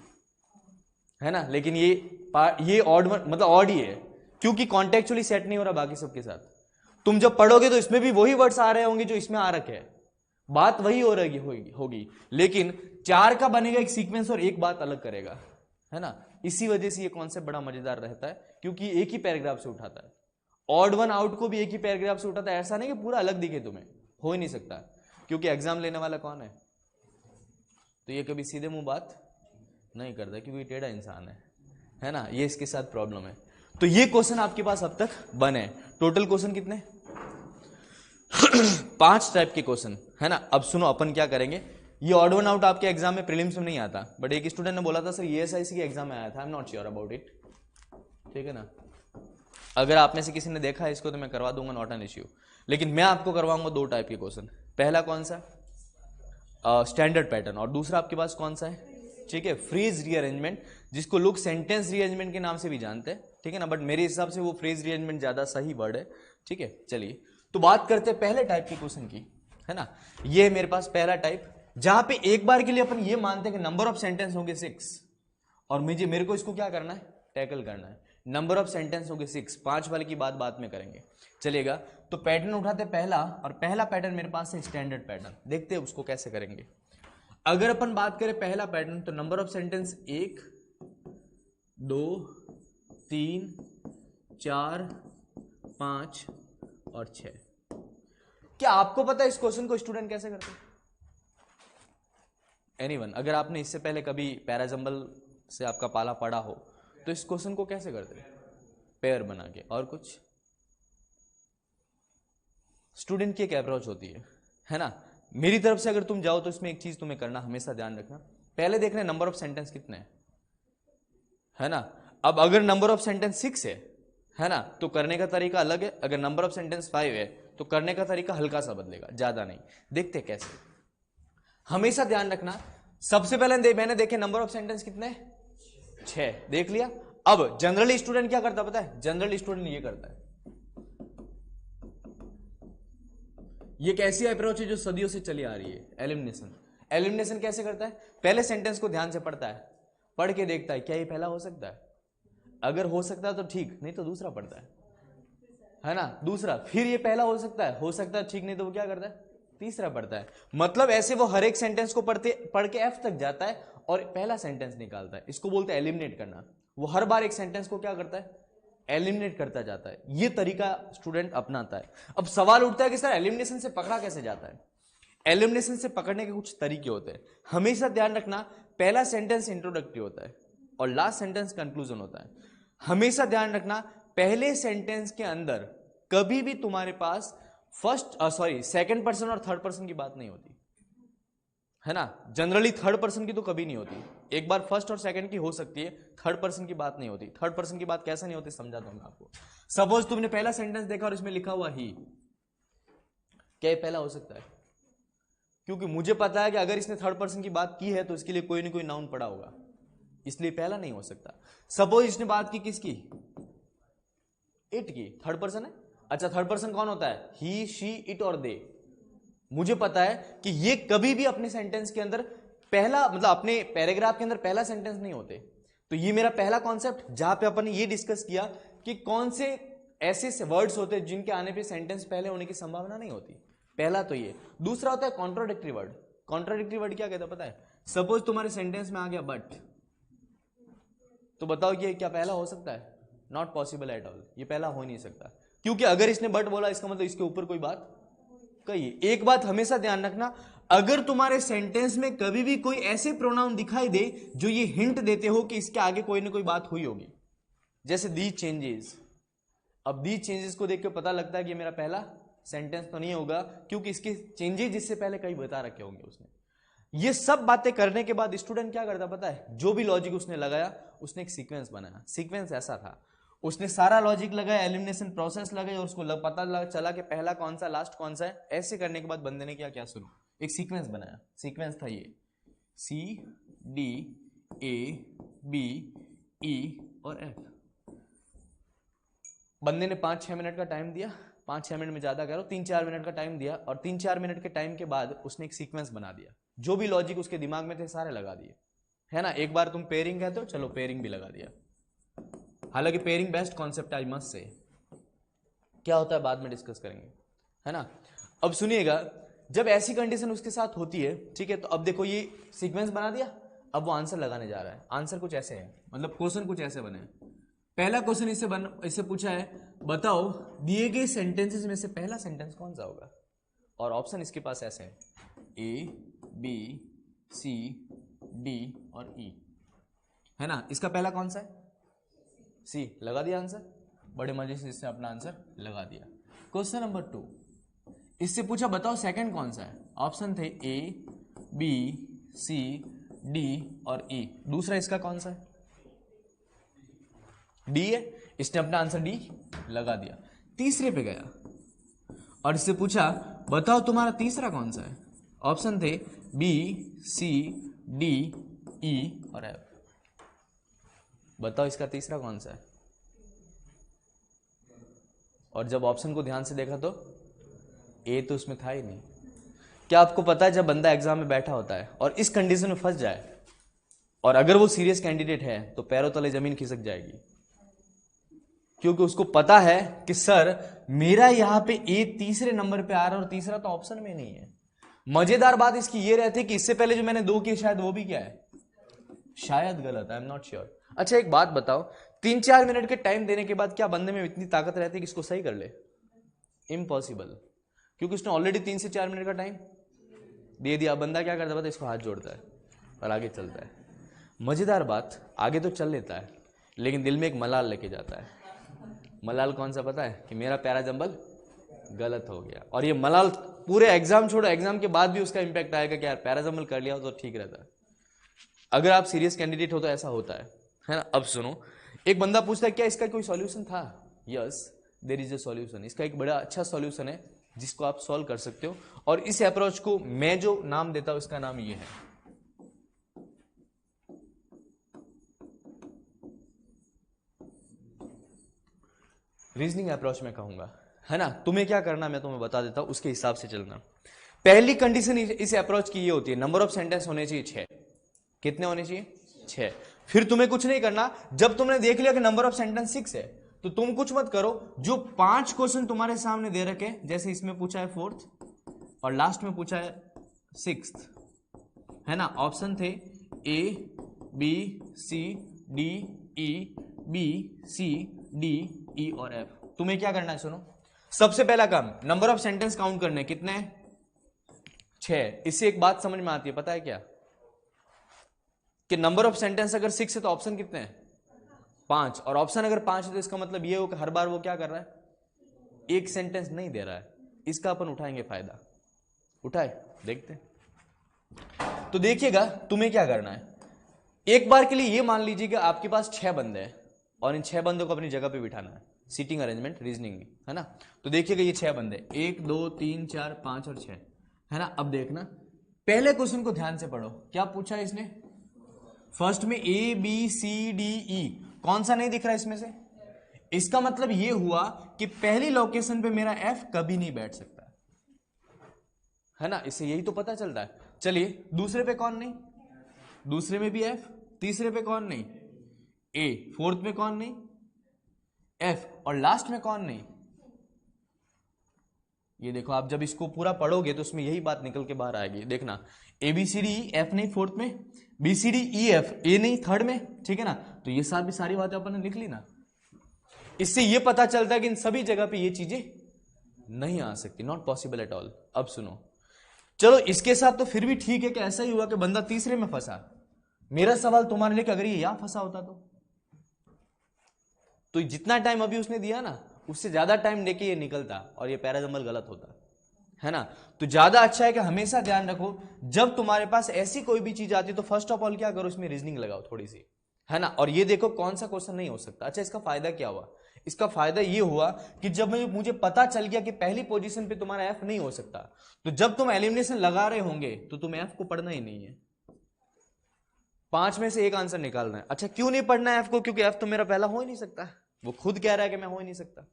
है ना। लेकिन ये ऑड मतलब ऑड ही है, क्योंकि कॉन्टेक्चुअली सेट नहीं हो रहा बाकी सबके साथ। तुम जब पढ़ोगे तो इसमें भी वही वर्ड्स आ रहे होंगे जो इसमें आ रखे हैं, बात वही हो रही होगी, लेकिन 4 का बनेगा एक सीक्वेंस और एक बात अलग करेगा, है ना। इसी वजह से ये कॉन्सेप्ट बड़ा मजेदार रहता है, क्योंकि एक ही पैराग्राफ से उठाता है। ऑड वन आउट को भी एक ही पैराग्राफ से उठाता है, ऐसा नहीं कि पूरा अलग दिखे तुम्हें, हो ही नहीं सकता, क्योंकि एग्जाम लेने वाला कौन है, तो ये कभी सीधे मुंह बात नहीं करता, क्योंकि टेढ़ा इंसान है ना। ये इसके साथ प्रॉब्लम है। तो ये क्वेश्चन आपके पास अब तक बने। टोटल क्वेश्चन कितने 5 टाइप के क्वेश्चन, है ना। अब सुनो अपन क्या करेंगे, ये ऑड वन आउट आपके एग्जाम में प्रीलिम्स में नहीं आता, बट एक स्टूडेंट ने बोला था सर ESIC के एग्जाम में आया था, I am not sure about it, ठीक है ना। अगर आप में से किसी ने देखा है इसको तो मैं करवा दूंगा, नॉट एन इश्यू। लेकिन मैं आपको करवाऊंगा 2 टाइप के क्वेश्चन। पहला कौन सा, स्टैंडर्ड पैटर्न, और दूसरा आपके पास कौन सा है, ठीक है, फ्रेज रीअरेंजमेंट, जिसको लोग सेंटेंस रीअरेंजमेंट के नाम से भी जानते हैं, ठीक है ना। बट मेरे हिसाब से वो फ्रेज रीअरेंजमेंट ज्यादा सही वर्ड है, ठीक है। चलिए तो बात करते हैं पहले टाइप के क्वेश्चन की, है ना। ये है मेरे पास पहला टाइप, जहां पे एक बार के लिए अपन ये मानते हैं कि नंबर ऑफ सेंटेंस होंगे 6, और मेरे को इसको क्या करना है, टैकल करना है। नंबर ऑफ सेंटेंस होंगे 6, 5 वाले की बात बाद में करेंगे, चलेगा। तो पैटर्न उठाते पहला, और पहला पैटर्न मेरे पास है स्टैंडर्ड पैटर्न। देखते हैं उसको कैसे करेंगे। अगर अपन बात करें पहला पैटर्न, तो नंबर ऑफ सेंटेंस 1 2 3 4 5 और 6। क्या आपको पता है इस क्वेश्चन को स्टूडेंट कैसे करते हैं? एनीवन, अगर आपने इससे पहले कभी पैराजंबल से आपका पाला पड़ा हो तो इस क्वेश्चन को कैसे करते हैं, पेयर बना के। और कुछ स्टूडेंट की एक अप्रोच होती है ना। मेरी तरफ से अगर तुम जाओ तो इसमें एक चीज तुम्हें करना, हमेशा ध्यान रखना, पहले देखना नंबर ऑफ सेंटेंस कितने हैं, है ना। अब अगर नंबर ऑफ सेंटेंस 6 है ना, तो करने का तरीका अलग है। अगर नंबर ऑफ सेंटेंस 5 है तो करने का तरीका हल्का सा बदलेगा, ज्यादा नहीं। देखते कैसे, हमेशा ध्यान रखना। सबसे पहले मैंने देखे नंबर ऑफ सेंटेंस कितने, 6, देख लिया। अब जनरली स्टूडेंट क्या करता पता है, जनरली स्टूडेंट ये करता है, ये एक ऐसी अप्रोच है जो सदियों से चली आ रही है, एलिमिनेशन। एलिमिनेशन कैसे करता है? पहले सेंटेंस को ध्यान से पढ़ता है, पढ़ के देखता है क्या ये पहला हो सकता है, अगर हो सकता है तो ठीक, नहीं तो दूसरा पढ़ता है ना, दूसरा, फिर ये पहला हो सकता है ठीक, नहीं तो वो क्या करता है, तीसरा पढ़ता है। मतलब ऐसे वो हर एक सेंटेंस को पढ़ के एफ तक जाता है और पहला सेंटेंस निकालता है। इसको बोलते हैं एलिमिनेट करना। वो हर बार एक सेंटेंस को क्या करता है, एलिमिनेट करता जाता है। ये तरीका स्टूडेंट अपनाता है। अब सवाल उठता है कि सर एलिमिनेशन से पकड़ा कैसे जाता है? एलिमिनेशन से पकड़ने के कुछ तरीके होते हैं। हमेशा ध्यान रखना, पहला सेंटेंस इंट्रोडक्टरी होता है और लास्ट सेंटेंस कंक्लूजन होता है। हमेशा ध्यान रखना, पहले सेंटेंस के अंदर कभी भी तुम्हारे पास सेकंड पर्सन और थर्ड पर्सन की बात नहीं होती है ना। जनरली थर्ड पर्सन की तो कभी नहीं होती। एक बार फर्स्ट और सेकंड की हो सकती है, थर्ड पर्सन की बात नहीं होती। थर्ड पर्सन की बात कैसे नहीं होती समझाता हूं मैं आपको। सपोज तुमने पहला सेंटेंस देखा और इसमें लिखा हुआ ही, क्या ये पहला हो सकता है? क्योंकि मुझे पता है कि अगर इसने थर्ड पर्सन की बात की है तो इसके लिए कोई ना कोई नाउन पड़ा होगा, इसलिए पहला नहीं हो सकता। सपोज इसने बात की किसकी, इट की, थर्ड पर्सन है। अच्छा, थर्ड पर्सन कौन होता है? ही, शी, इट और दे। मुझे पता है कि ये कभी भी अपने सेंटेंस के अंदर पहला, मतलब अपने पैराग्राफ के अंदर पहला सेंटेंस नहीं होते। तो ये मेरा पहला कॉन्सेप्ट, जहां पे अपन ने ये डिस्कस किया कि कौन से ऐसे वर्ड्स होते हैं जिनके आने पे सेंटेंस पहले होने की संभावना नहीं होती। पहला तो ये। दूसरा होता है कॉन्ट्राडिक्टरी वर्ड। कॉन्ट्राडिक्टरी वर्ड क्या कहता है पता है? सपोज तुम्हारे सेंटेंस में आ गया बट, तो बताओ ये क्या पहला हो सकता है? नॉट पॉसिबल एट ऑल, ये पहला हो ही नहीं सकता। क्योंकि अगर इसने बट बोला इसका मतलब इसके ऊपर कोई बात कहिए। एक बात हमेशा ध्यान रखना, अगर तुम्हारे सेंटेंस में कभी भी कोई ऐसे प्रोनाउन दिखाई दे जो ये हिंट देते हो कि इसके आगे कोई ना कोई बात हुई होगी, जैसे दीज चेंजेस। अब दीज चेंजेस को देख के पता लगता है कि मेरा पहला सेंटेंस तो नहीं होगा, क्योंकि इसके चेंजेस इससे पहले कई बता रखे होंगे उसने। ये सब बातें करने के बाद स्टूडेंट क्या करता पता है? जो भी लॉजिक उसने लगाया, उसने एक सीक्वेंस बनाया। सीक्वेंस ऐसा था, उसने सारा लॉजिक लगाया, एलिमिनेशन प्रोसेस लगाई और उसको पता चला कि पहला कौन सा, लास्ट कौन सा है। ऐसे करने के बाद बंदे ने क्या सुनो, एक सीक्वेंस बनाया। सीक्वेंस था ये C D A B E और F। बंदे ने 5-6 मिनट का टाइम दिया, 5-6 मिनट में ज्यादा कह रहा हूं, 3-4 मिनट का टाइम दिया, और 3-4 मिनट के टाइम के बाद उसने एक सीक्वेंस बना दिया। जो भी लॉजिक उसके दिमाग में थे सारे लगा दिए, है ना। एक बार तुम पेयरिंग कहते हो, चलो पेयरिंग भी लगा दिया। हालांकि pairing best concept I must say, क्या होता है बाद में डिस्कस करेंगे, है ना। अब सुनिएगा, जब ऐसी कंडीशन उसके साथ होती है, ठीक है, तो अब देखो ये सीक्वेंस बना दिया, अब वो आंसर लगाने जा रहा है। आंसर कुछ ऐसे है, मतलब क्वेश्चन कुछ ऐसे बने। पहला क्वेश्चन इससे पूछा है, बताओ दिए गए सेंटेंसेस में से पहला सेंटेंस कौन सा होगा। और ऑप्शन इसके पास ऐसे हैं, A B C D और E, है ना। इसका पहला कौन सा है? C। लगा दिया आंसर, बड़े मजे से इसने अपना आंसर लगा दिया। क्वेश्चन नंबर 2, इससे पूछा बताओ सेकंड कौन सा है। ऑप्शन थे A B C D और E। दूसरा इसका कौन सा है? D है। इसने अपना आंसर D लगा दिया। तीसरे पे गया और इससे पूछा बताओ तुम्हारा तीसरा कौन सा है। ऑप्शन थे B C D E और F। बताओ इसका तीसरा कौन सा है। और जब ऑप्शन को ध्यान से देखा तो ए तो उसमें था ही नहीं। क्या आपको पता है, जब बंदा एग्जाम में बैठा होता है और इस कंडीशन में फंस जाए, और अगर वो सीरियस कैंडिडेट है, तो पैरों तले जमीन खिसक जाएगी, क्योंकि उसको पता है कि सर मेरा यहां पे ए तीसरे नंबर पे आ रहा है और तीसरा तो ऑप्शन में नहीं है। मजेदार बात इसकी ये रहती है कि इससे पहले जो मैंने 2 किए शायद वो भी क्या है, शायद गलत, आई एम नॉट श्योर। अच्छा एक बात बताओ, 3-4 मिनट के टाइम देने के बाद क्या बंदे में इतनी ताकत रहती है कि इसको सही कर ले? इम्पॉसिबल, क्योंकि उसने ऑलरेडी 3 से 4 मिनट का टाइम दे दिया। बंदा क्या करता है, इसको हाथ जोड़ता है और आगे चलता है। मजेदार बात, आगे तो चल लेता है, लेकिन दिल में एक मलाल लेके जाता है। मलाल कौन सा पता है? कि मेरा प्यारा जंबल गलत हो गया। और ये मलाल पूरे एग्जाम छोड़ो, एग्जाम के बाद भी उसका इंपैक्ट आएगा कि यार प्यारा जंबल कर लिया हो तो ठीक रहता है। अगर आप सीरियस कैंडिडेट हो तो ऐसा होता है ना। अब सुनो, एक बंदा पूछता है क्या इसका कोई सॉल्यूशन था। Yes there is a solution. इसका एक बड़ा अच्छा सॉल्यूशन है जिसको आप सॉल्व कर सकते हो, और इस अप्रोच को मैं जो नाम देता हूं इसका नाम ये है रीजनिंग अप्रोच। मैं कहूंगा है ना। तुम्हें क्या करना मैं तुम्हें बता देता हूं, उसके हिसाब से चलना। पहली कंडीशन इस अप्रोच की ये होती है, नंबर ऑफ सेंटेंस होने चाहिए 6। कितने होने चाहिए? 6। फिर तुम्हें कुछ नहीं करना, जब तुमने देख लिया कि नंबर ऑफ सेंटेंस 6 है तो तुम कुछ मत करो, जो 5 क्वेश्चन तुम्हारे सामने दे रखे, जैसे इसमें पूछा है 4th और लास्ट में पूछा है 6th, है ना। ऑप्शन थे A B C D E, B C D E और F। तुम्हें क्या करना है सुनो, सबसे पहला काम नंबर ऑफ सेंटेंस काउंट करने, कितने हैं? 6। इससे एक बात समझ में आती है, पता है क्या, कि नंबर ऑफ सेंटेंस अगर 6 है तो ऑप्शन कितने हैं? 5। और ऑप्शन अगर 5 है तो इसका मतलब ये हो कि हर बार वो क्या कर रहा है? एक सेंटेंस नहीं दे रहा है। इसका अपन उठाएंगे फायदा, उठाए देखते हैं। तो देखिएगा तुम्हें क्या करना है, एक बार के लिए ये मान लीजिए कि आपके पास 6 बंदे हैं और इन 6 बंदों को अपनी जगह पे बिठाना है, सीटिंग अरेंजमेंट रीजनिंग में, है ना। तो देखिएगा ये 6 बंदे, 1 2 3 4 5 और 6, है ना। अब देखना पहले क्वेश्चन को ध्यान से पढ़ो, क्या पूछा है इसने? फर्स्ट में A B C D E, कौन सा नहीं दिख रहा इसमें से? इसका मतलब ये हुआ कि पहली लोकेशन पे मेरा F कभी नहीं बैठ सकता, है ना। इससे यही तो पता चलता है। चलिए दूसरे पे कौन नहीं? दूसरे में भी F, तीसरे पे कौन नहीं? A, फोर्थ में कौन नहीं? F, और लास्ट में कौन नहीं? ये देखो, आप जब इसको पूरा पढ़ोगे तो उसमें यही बात निकल के बाहर आएगी। देखना ABCD F नहीं फोर्थ में, BCD EF A नहीं थर्ड में, ठीक है ना। तो ये सारी बातें अपन ने लिख ली ना। इससे ये पता चलता है कि इन सभी जगह पे ये चीजें नहीं आ सकती, नॉट पॉसिबल एट ऑल। अब सुनो, चलो इसके साथ तो फिर भी ठीक है कि ऐसा ही हुआ कि बंदा तीसरे में फंसा। मेरा सवाल तुम्हारे लिए कि अगर ये यहां फंसा होता तो जितना टाइम अभी उसने दिया ना उससे ज्यादा टाइम लेके ये निकलता और ये पैराजंबल गलत होता, है ना। तो ज्यादा अच्छा है कि हमेशा ध्यान रखो, जब तुम्हारे पास ऐसी कोई भी चीज आती है तो फर्स्ट ऑफ ऑल क्या करो, इसमें रीजनिंग लगाओ थोड़ी सी, है ना। और ये देखो कौन सा क्वेश्चन नहीं हो सकता। अच्छा, इसका फायदा क्या हुआ? इसका फायदा ये हुआ कि जब मुझे पता चल गया कि पहली पोजीशन पे तुम्हारा एफ नहीं हो सकता, तो जब तुम एलिमिनेशन लगा रहे होंगे तो तुम्हें एफ को पढ़ना ही नहीं है, 5 में से एक आंसर निकालना है। अच्छा, क्यों नहीं पढ़ना है एफ को? क्योंकि एफ तो मेरा पहला हो ही नहीं सकता, वो खुद कह रहा है कि मैं हो ही नहीं सकता।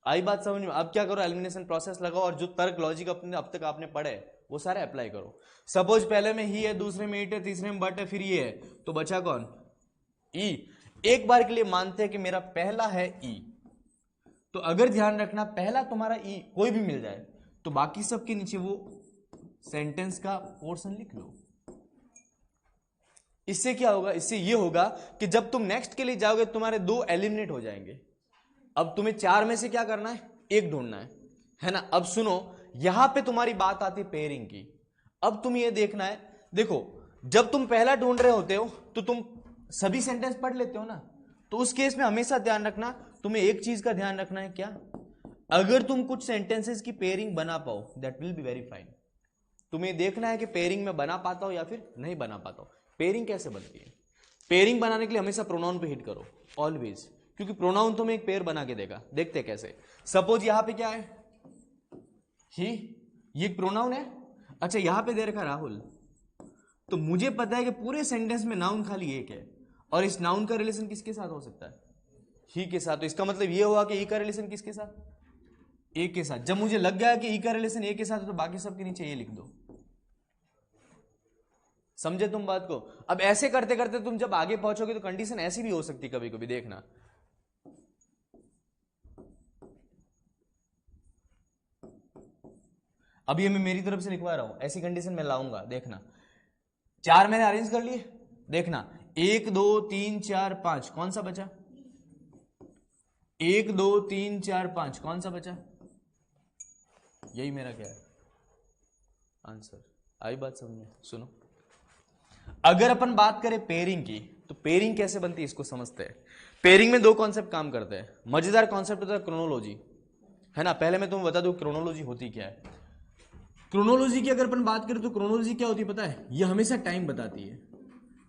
आई बात समझ में? अब क्या करो, एलिमिनेशन प्रोसेस लगाओ और जो तर्क लॉजिक अपने अब तक आपने पढ़े वो सारे अप्लाई करो। सपोज पहले में ही है, दूसरे में इट है, तीसरे में बट है, फिर ये है, तो बचा कौन? ई। एक बार के लिए मानते हैं कि मेरा पहला है ई, तो अगर ध्यान रखना पहला तुम्हारा ई कोई भी मिल जाए तो बाकी सब के नीचे वो सेंटेंस का पोर्शन लिख लो। इससे क्या होगा? इससे ये होगा कि जब तुम नेक्स्ट के लिए जाओगे तुम्हारे 2 एलिमिनेट हो जाएंगे। अब तुम्हें 4 में से क्या करना है? एक ढूंढना है ना। अब सुनो, यहां पे तुम्हारी बात आती है पेयरिंग की। अब तुम ये देखना है, देखो जब तुम पहला ढूंढ रहे होते हो तो तुम सभी सेंटेंस पढ़ लेते हो ना, तो उस केस में हमेशा ध्यान रखना, तुम्हें एक चीज का ध्यान रखना है, क्या? अगर तुम कुछ सेंटेंसेस की पेयरिंग बना पाओ that will be very fine. तुम्हें देखना है कि पेयरिंग में बना पाता हो या फिर नहीं बना पाता हो। पेयरिंग कैसे बनती है? पेयरिंग बनाने के लिए हमेशा प्रोनाउन पे हिट करो ऑलवेज, क्योंकि प्रोनाउन तुम्हें एक पेयर बना के देगा। देखते हैं कैसे। सपोज यहां पे क्या है? ही, ये एक प्रोनाउन है। अच्छा, यहां पे दे रखा राहुल, तो मुझे पता है कि पूरे सेंटेंस में नाउन खाली एक है और इस नाउन का रिलेशन किसके साथ हो सकता है? ही के साथ। तो इसका मतलब ये हुआ कि ई का रिलेशन किसके साथ? ए के साथ। जब मुझे लग गया कि ई का रिलेशन ए के साथ है तो बाकी सबके नीचे ये लिख दो। समझे तुम बात को? अब ऐसे करते करते तुम जब आगे पहुंचोगे तो कंडीशन ऐसी भी हो सकती कभी कभी, देखना। अब ये मैं मेरी तरफ से लिखवा रहा हूं, ऐसी कंडीशन में लाऊंगा, देखना। 4 मैंने अरेंज कर लिए, देखना 1 2 3 4 5, कौन सा बचा? 1 2 3 4 5, कौन सा बचा? यही मेरा क्या है आंसर। आई बात समझ में? सुनो, अगर अपन बात करें पेयरिंग की तो पेयरिंग कैसे बनती है इसको समझते हैं। पेयरिंग में 2 कॉन्सेप्ट काम करते हैं। मजेदार कॉन्सेप्ट होता है क्रोनोलॉजी, है ना। पहले मैं तुम्हें बता दूं क्रोनोलॉजी होती क्या है। क्रोनोलॉजी की अगर अपन बात करें तो क्रोनोलॉजी क्या होती है पता है? ये हमेशा टाइम बताती है।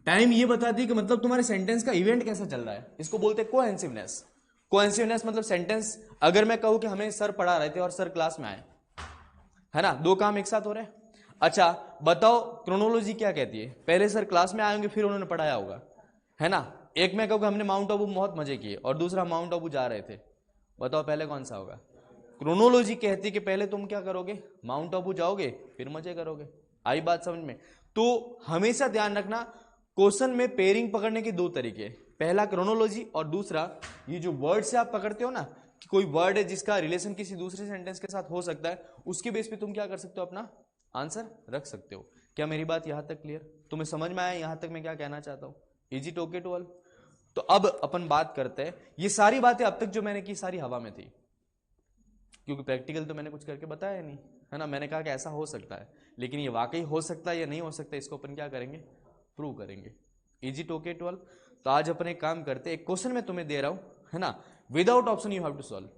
टाइम ये बताती है कि मतलब तुम्हारे सेंटेंस का इवेंट कैसा चल रहा है। इसको बोलते हैं कोहेंसिवनेस। कोहेंसिवनेस मतलब सेंटेंस, अगर मैं कहूं कि हमें सर पढ़ा रहे थे और सर क्लास में आए, है ना, 2 काम एक साथ हो रहे हैं। अच्छा बताओ क्रोनोलॉजी क्या कहती है? पहले सर क्लास में आए होंगे फिर उन्होंने पढ़ाया होगा, है ना। एक मैं कहूँ हमने माउंट आबू बहुत मजे किए और दूसरा माउंट आबू जा रहे थे, बताओ पहले कौन सा होगा? क्रोनोलॉजी कहती है कि पहले तुम क्या करोगे, माउंट आबू जाओगे फिर मजे करोगे। आई बात समझ में? तो हमेशा ध्यान रखना, क्वेश्चन में पेयरिंग पकड़ने के दो तरीके हैं, पहला क्रोनोलॉजी और दूसरा ये जो वर्ड से आप पकड़ते हो ना, कि कोई वर्ड है जिसका रिलेशन किसी दूसरे सेंटेंस के साथ हो सकता है, उसके बेस पे तुम क्या कर सकते हो, अपना आंसर रख सकते हो। क्या मेरी बात यहां तक क्लियर, तुम्हें समझ में आया यहां तक मैं क्या कहना चाहता हूं? Is it okay to all? तो अब अपन बात करते हैं, ये सारी बातें अब तक जो मैंने की सारी हवा में थी, क्योंकि प्रैक्टिकल तो मैंने कुछ करके बताया नहीं, है ना। मैंने कहा कि ऐसा हो सकता है, लेकिन ये वाकई हो सकता है या नहीं हो सकता, इसको अपन क्या करेंगे, प्रूव करेंगे। Is it okay to all? तो आज अपन एक काम करते हैं, एक क्वेश्चन मैं तुम्हें दे रहा हूं, है ना, without option you have to solve.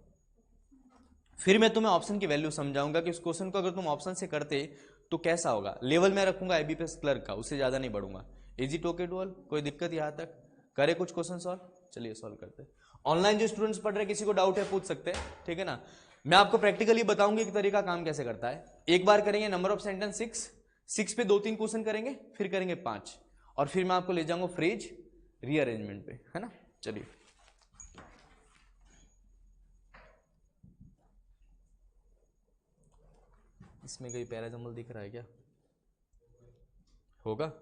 फिर मैं तुम्हें ऑप्शन की वैल्यू समझाऊंगा कि उस क्वेश्चन को अगर तुम ऑप्शन से करते तो कैसा होगा। लेवल मैं रखूंगा आईबीपीएस क्लर्क का, उससे ज्यादा नहीं बढ़ूंगा। Is it okay to all? कोई दिक्कत यहां तक? करे कुछ क्वेश्चन सॉल्व? चलिए सॉल्व करते हैं। ऑनलाइन जो स्टूडेंट्स पढ़ रहे हैं, किसी को डाउट है पूछ सकते हैं, ठीक है ना। मैं आपको प्रैक्टिकली बताऊंगी कि तरीका काम कैसे करता है। एक बार करेंगे नंबर ऑफ सेंटेंस 6 पे 2-3 क्वेश्चन करेंगे, फिर करेंगे 5, और फिर मैं आपको ले जाऊंगा फ्रेज रीअरेंजमेंट पे, है ना। चलिए, इसमें कहीं पैराजम्बल दिख रहा है क्या? होगा।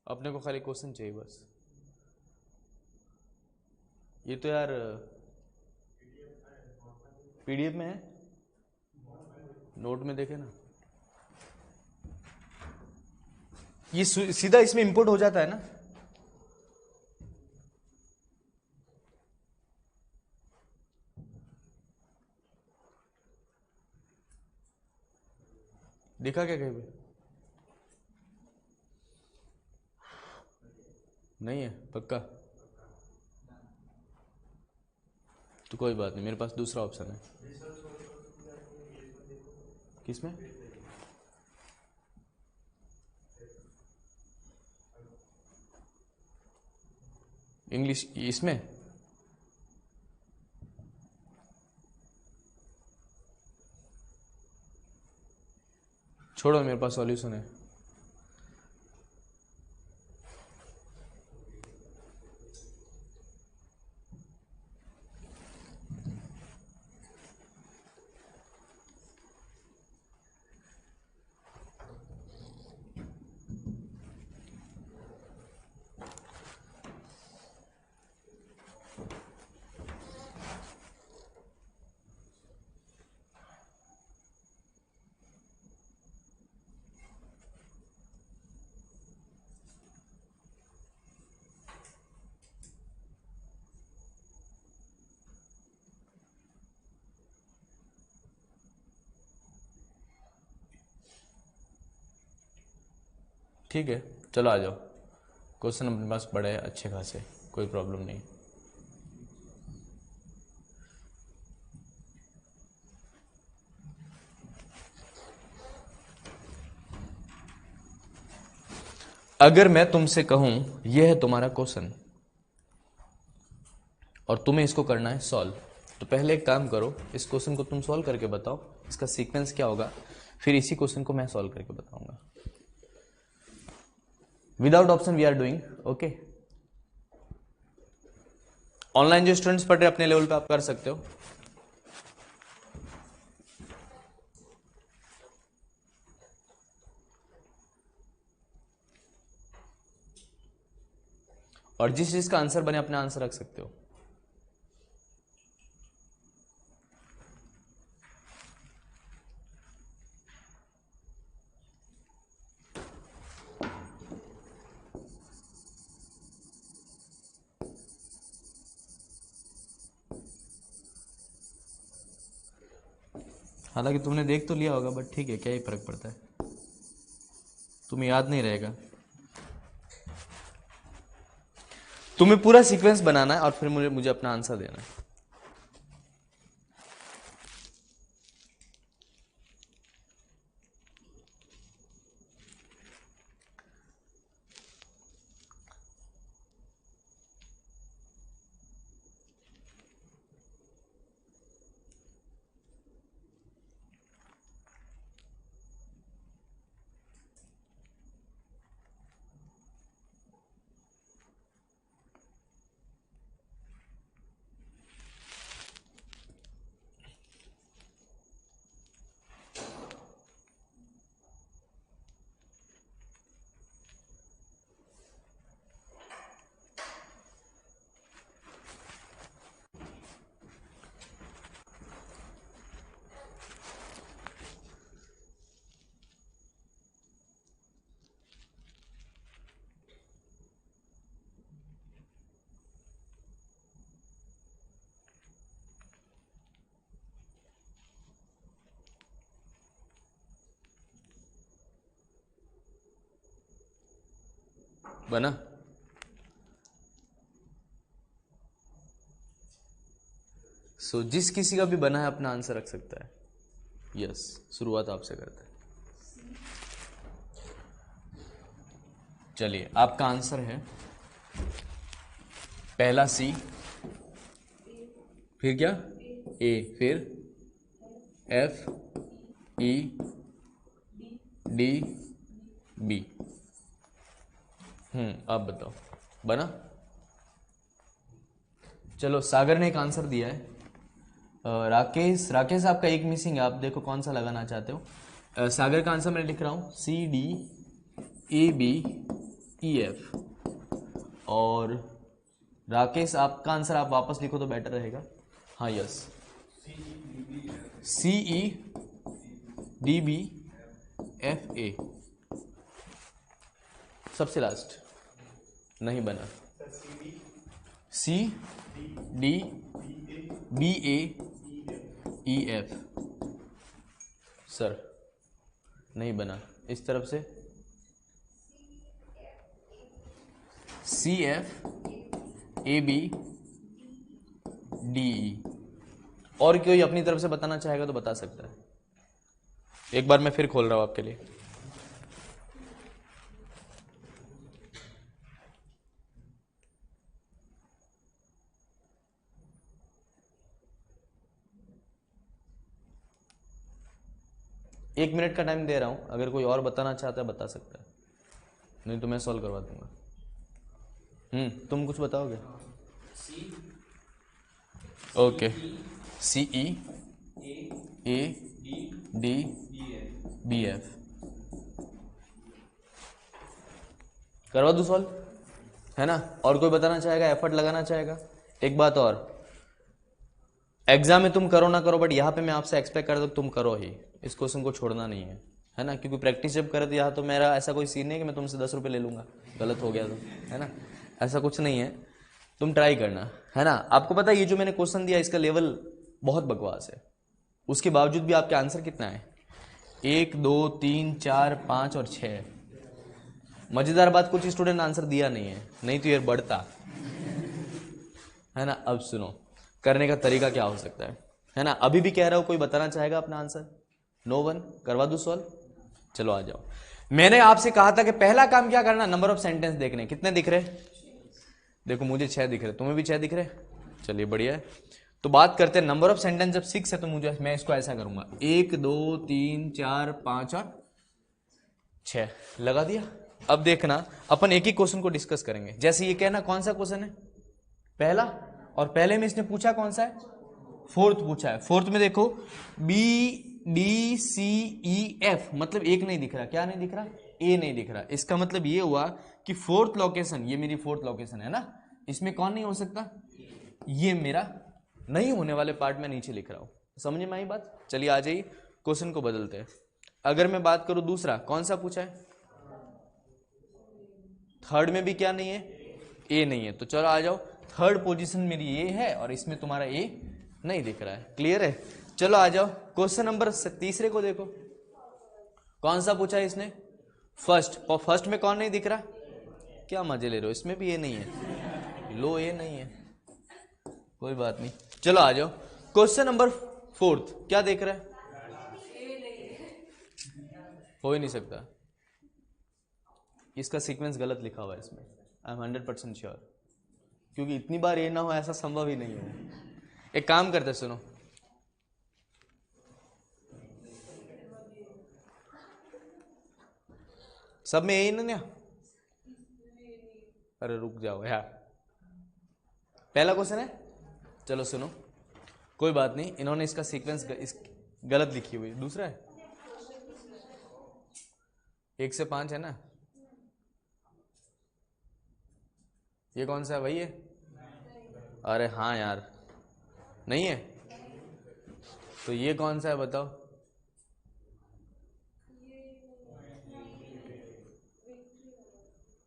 अपने को खाली क्वेश्चन चाहिए बस। ये तो यार पीडीएफ में है, नोट में देखे ना, ये सीधा इसमें इंपोर्ट हो जाता है ना। दिखा क्या कहीं पे? नहीं है पक्का? तो कोई बात नहीं, मेरे पास दूसरा ऑप्शन है। किसमें? इंग्लिश इसमें? छोड़ो, मेरे पास सॉल्यूशन है। ठीक है, चलो आ जाओ। क्वेश्चन अपने पास बड़े हैं अच्छे खासे, कोई प्रॉब्लम नहीं। अगर मैं तुमसे कहूं यह है तुम्हारा क्वेश्चन और तुम्हें इसको करना है सॉल्व, तो पहले एक काम करो, इस क्वेश्चन को तुम सॉल्व करके बताओ, इसका सीक्वेंस क्या होगा, फिर इसी क्वेश्चन को मैं सॉल्व करके बताऊंगा। Without option we are doing, okay. Online जो स्टूडेंट्स पढ़ रहे अपने लेवल पे आप कर सकते हो। और जिस चीज का आंसर बने अपना आंसर रख सकते हो। हालांकि तुमने देख तो लिया होगा, बट ठीक है, क्या ही फर्क पड़ता है, तुम्हें याद नहीं रहेगा। तुम्हें पूरा सीक्वेंस बनाना है और फिर मुझे अपना आंसर देना है। बना? जिस किसी का भी बना है अपना आंसर रख सकता है। यस, शुरुआत आपसे करते हैं। चलिए, आपका आंसर है पहला सी, फिर क्या ए, फिर एफ, ई, डी, बी। आप बताओ, बना? चलो, सागर ने एक आंसर दिया है। राकेश आपका एक मिसिंग है, आप देखो कौन सा लगाना चाहते हो। सागर का आंसर मैं लिख रहा हूं सी, डी, ए, बी, ई, एफ। और राकेश आपका आंसर आप वापस लिखो तो बेटर रहेगा। हाँ, यस, सी, ई, डी, बी, एफ, ए। सबसे लास्ट नहीं बना। सी, डी, बी, ए, ई, एफ। सर नहीं बना। इस तरफ से सी, एफ, ए, बी, डी, ई। और कोई अपनी तरफ से बताना चाहेगा तो बता सकता है। एक बार मैं फिर खोल रहा हूं आपके लिए। एक मिनट का टाइम दे रहा हूं, अगर कोई और बताना चाहता है बता सकता है, नहीं तो मैं सॉल्व करवा दूंगा। तुम कुछ बताओगे? ओके, सी, ई, ए, डी, बी, एफ। करवा दूं सॉल्व, है ना? और कोई बताना चाहेगा, एफर्ट लगाना चाहेगा? एक बात और, एग्जाम में तुम करो ना करो, बट यहाँ पे मैं आपसे एक्सपेक्ट करता हूँ तुम करो ही, इस क्वेश्चन को छोड़ना नहीं है ना? क्योंकि प्रैक्टिस जब करे तो यहाँ तो मेरा ऐसा कोई सीन नहीं है कि मैं तुमसे 10 रुपये ले लूंगा, गलत हो गया तो, है ना? ऐसा कुछ नहीं है, तुम ट्राई करना, है ना? आपको पता है ये जो मैंने क्वेश्चन दिया इसका लेवल बहुत बकवास है, उसके बावजूद भी आपके आंसर कितना है? 1, 2, 3, 4, 5 और 6। मजेदार बात, कुछ स्टूडेंट आंसर दिया नहीं है, नहीं तो ये बढ़ता, है ना? अब सुनो, करने का तरीका क्या हो सकता है ना? अभी भी कह रहा हूं, कोई बताना चाहेगा अपना आंसर? No one? करवा दूं सॉल्व? चलो आ जाओ। मैंने आपसे कहा था कि पहला काम क्या करना, नंबर ऑफ सेंटेंस देखने। कितने दिख रहे? देखो मुझे 6 दिख रहे, तुम्हें भी 6 दिख रहे? चलिए बढ़िया है। तो बात करते हैं नंबर ऑफ सेंटेंस। जब 6 है तो मैं इसको ऐसा करूंगा, 1, 2, 3, 4, 5 और 6 लगा दिया। अब देखना, अपन एक ही क्वेश्चन को डिस्कस करेंगे। जैसे ये कहना कौन सा क्वेश्चन है? पहला। और पहले में इसने पूछा कौन सा है? फोर्थ पूछा है। फोर्थ में देखो बी, डी, सी, ई, एफ, मतलब एक नहीं दिख रहा। क्या नहीं दिख रहा? ए नहीं दिख रहा। इसका मतलब ये हुआ कि फोर्थ लोकेशन, ये मेरी फोर्थ लोकेशन है ना, इसमें कौन नहीं हो सकता? ये मेरा नहीं होने वाले पार्ट में नीचे लिख रहा हूं। समझ में आई बात? चलिए आ जाइए, क्वेश्चन को बदलते हैं। अगर मैं बात करूं दूसरा, कौन सा पूछा है? थर्ड में भी क्या नहीं है? ए नहीं है। तो चलो आ जाओ, थर्ड पोजीशन मेरी ए है और इसमें तुम्हारा ए नहीं दिख रहा है। क्लियर है? चलो आ जाओ क्वेश्चन नंबर तीसरे को देखो, कौन सा पूछा है इसने, फर्स्ट। और फर्स्ट में कौन नहीं दिख रहा, क्या मजे ले रहे हो, इसमें भी ये नहीं है, लो ये नहीं है, कोई बात नहीं। चलो आ जाओ क्वेश्चन नंबर फोर्थ, क्या देख रहा है, हो ही नहीं सकता, इसका सीक्वेंस गलत लिखा हुआ है इसमें, आई एम 100% श्योर, क्योंकि इतनी बार ये ना हो ऐसा संभव ही नहीं है। एक काम करते सुनो, सब में यही ना, अरे रुक जाओ यार, पहला क्वेश्चन है, चलो सुनो, कोई बात नहीं, इन्होंने इसका सीक्वेंस गलत लिखी हुई। दूसरा है 1 से 5 है ना, ये कौन सा है, वही है, अरे हाँ यार नहीं है, तो ये कौन सा है बताओ,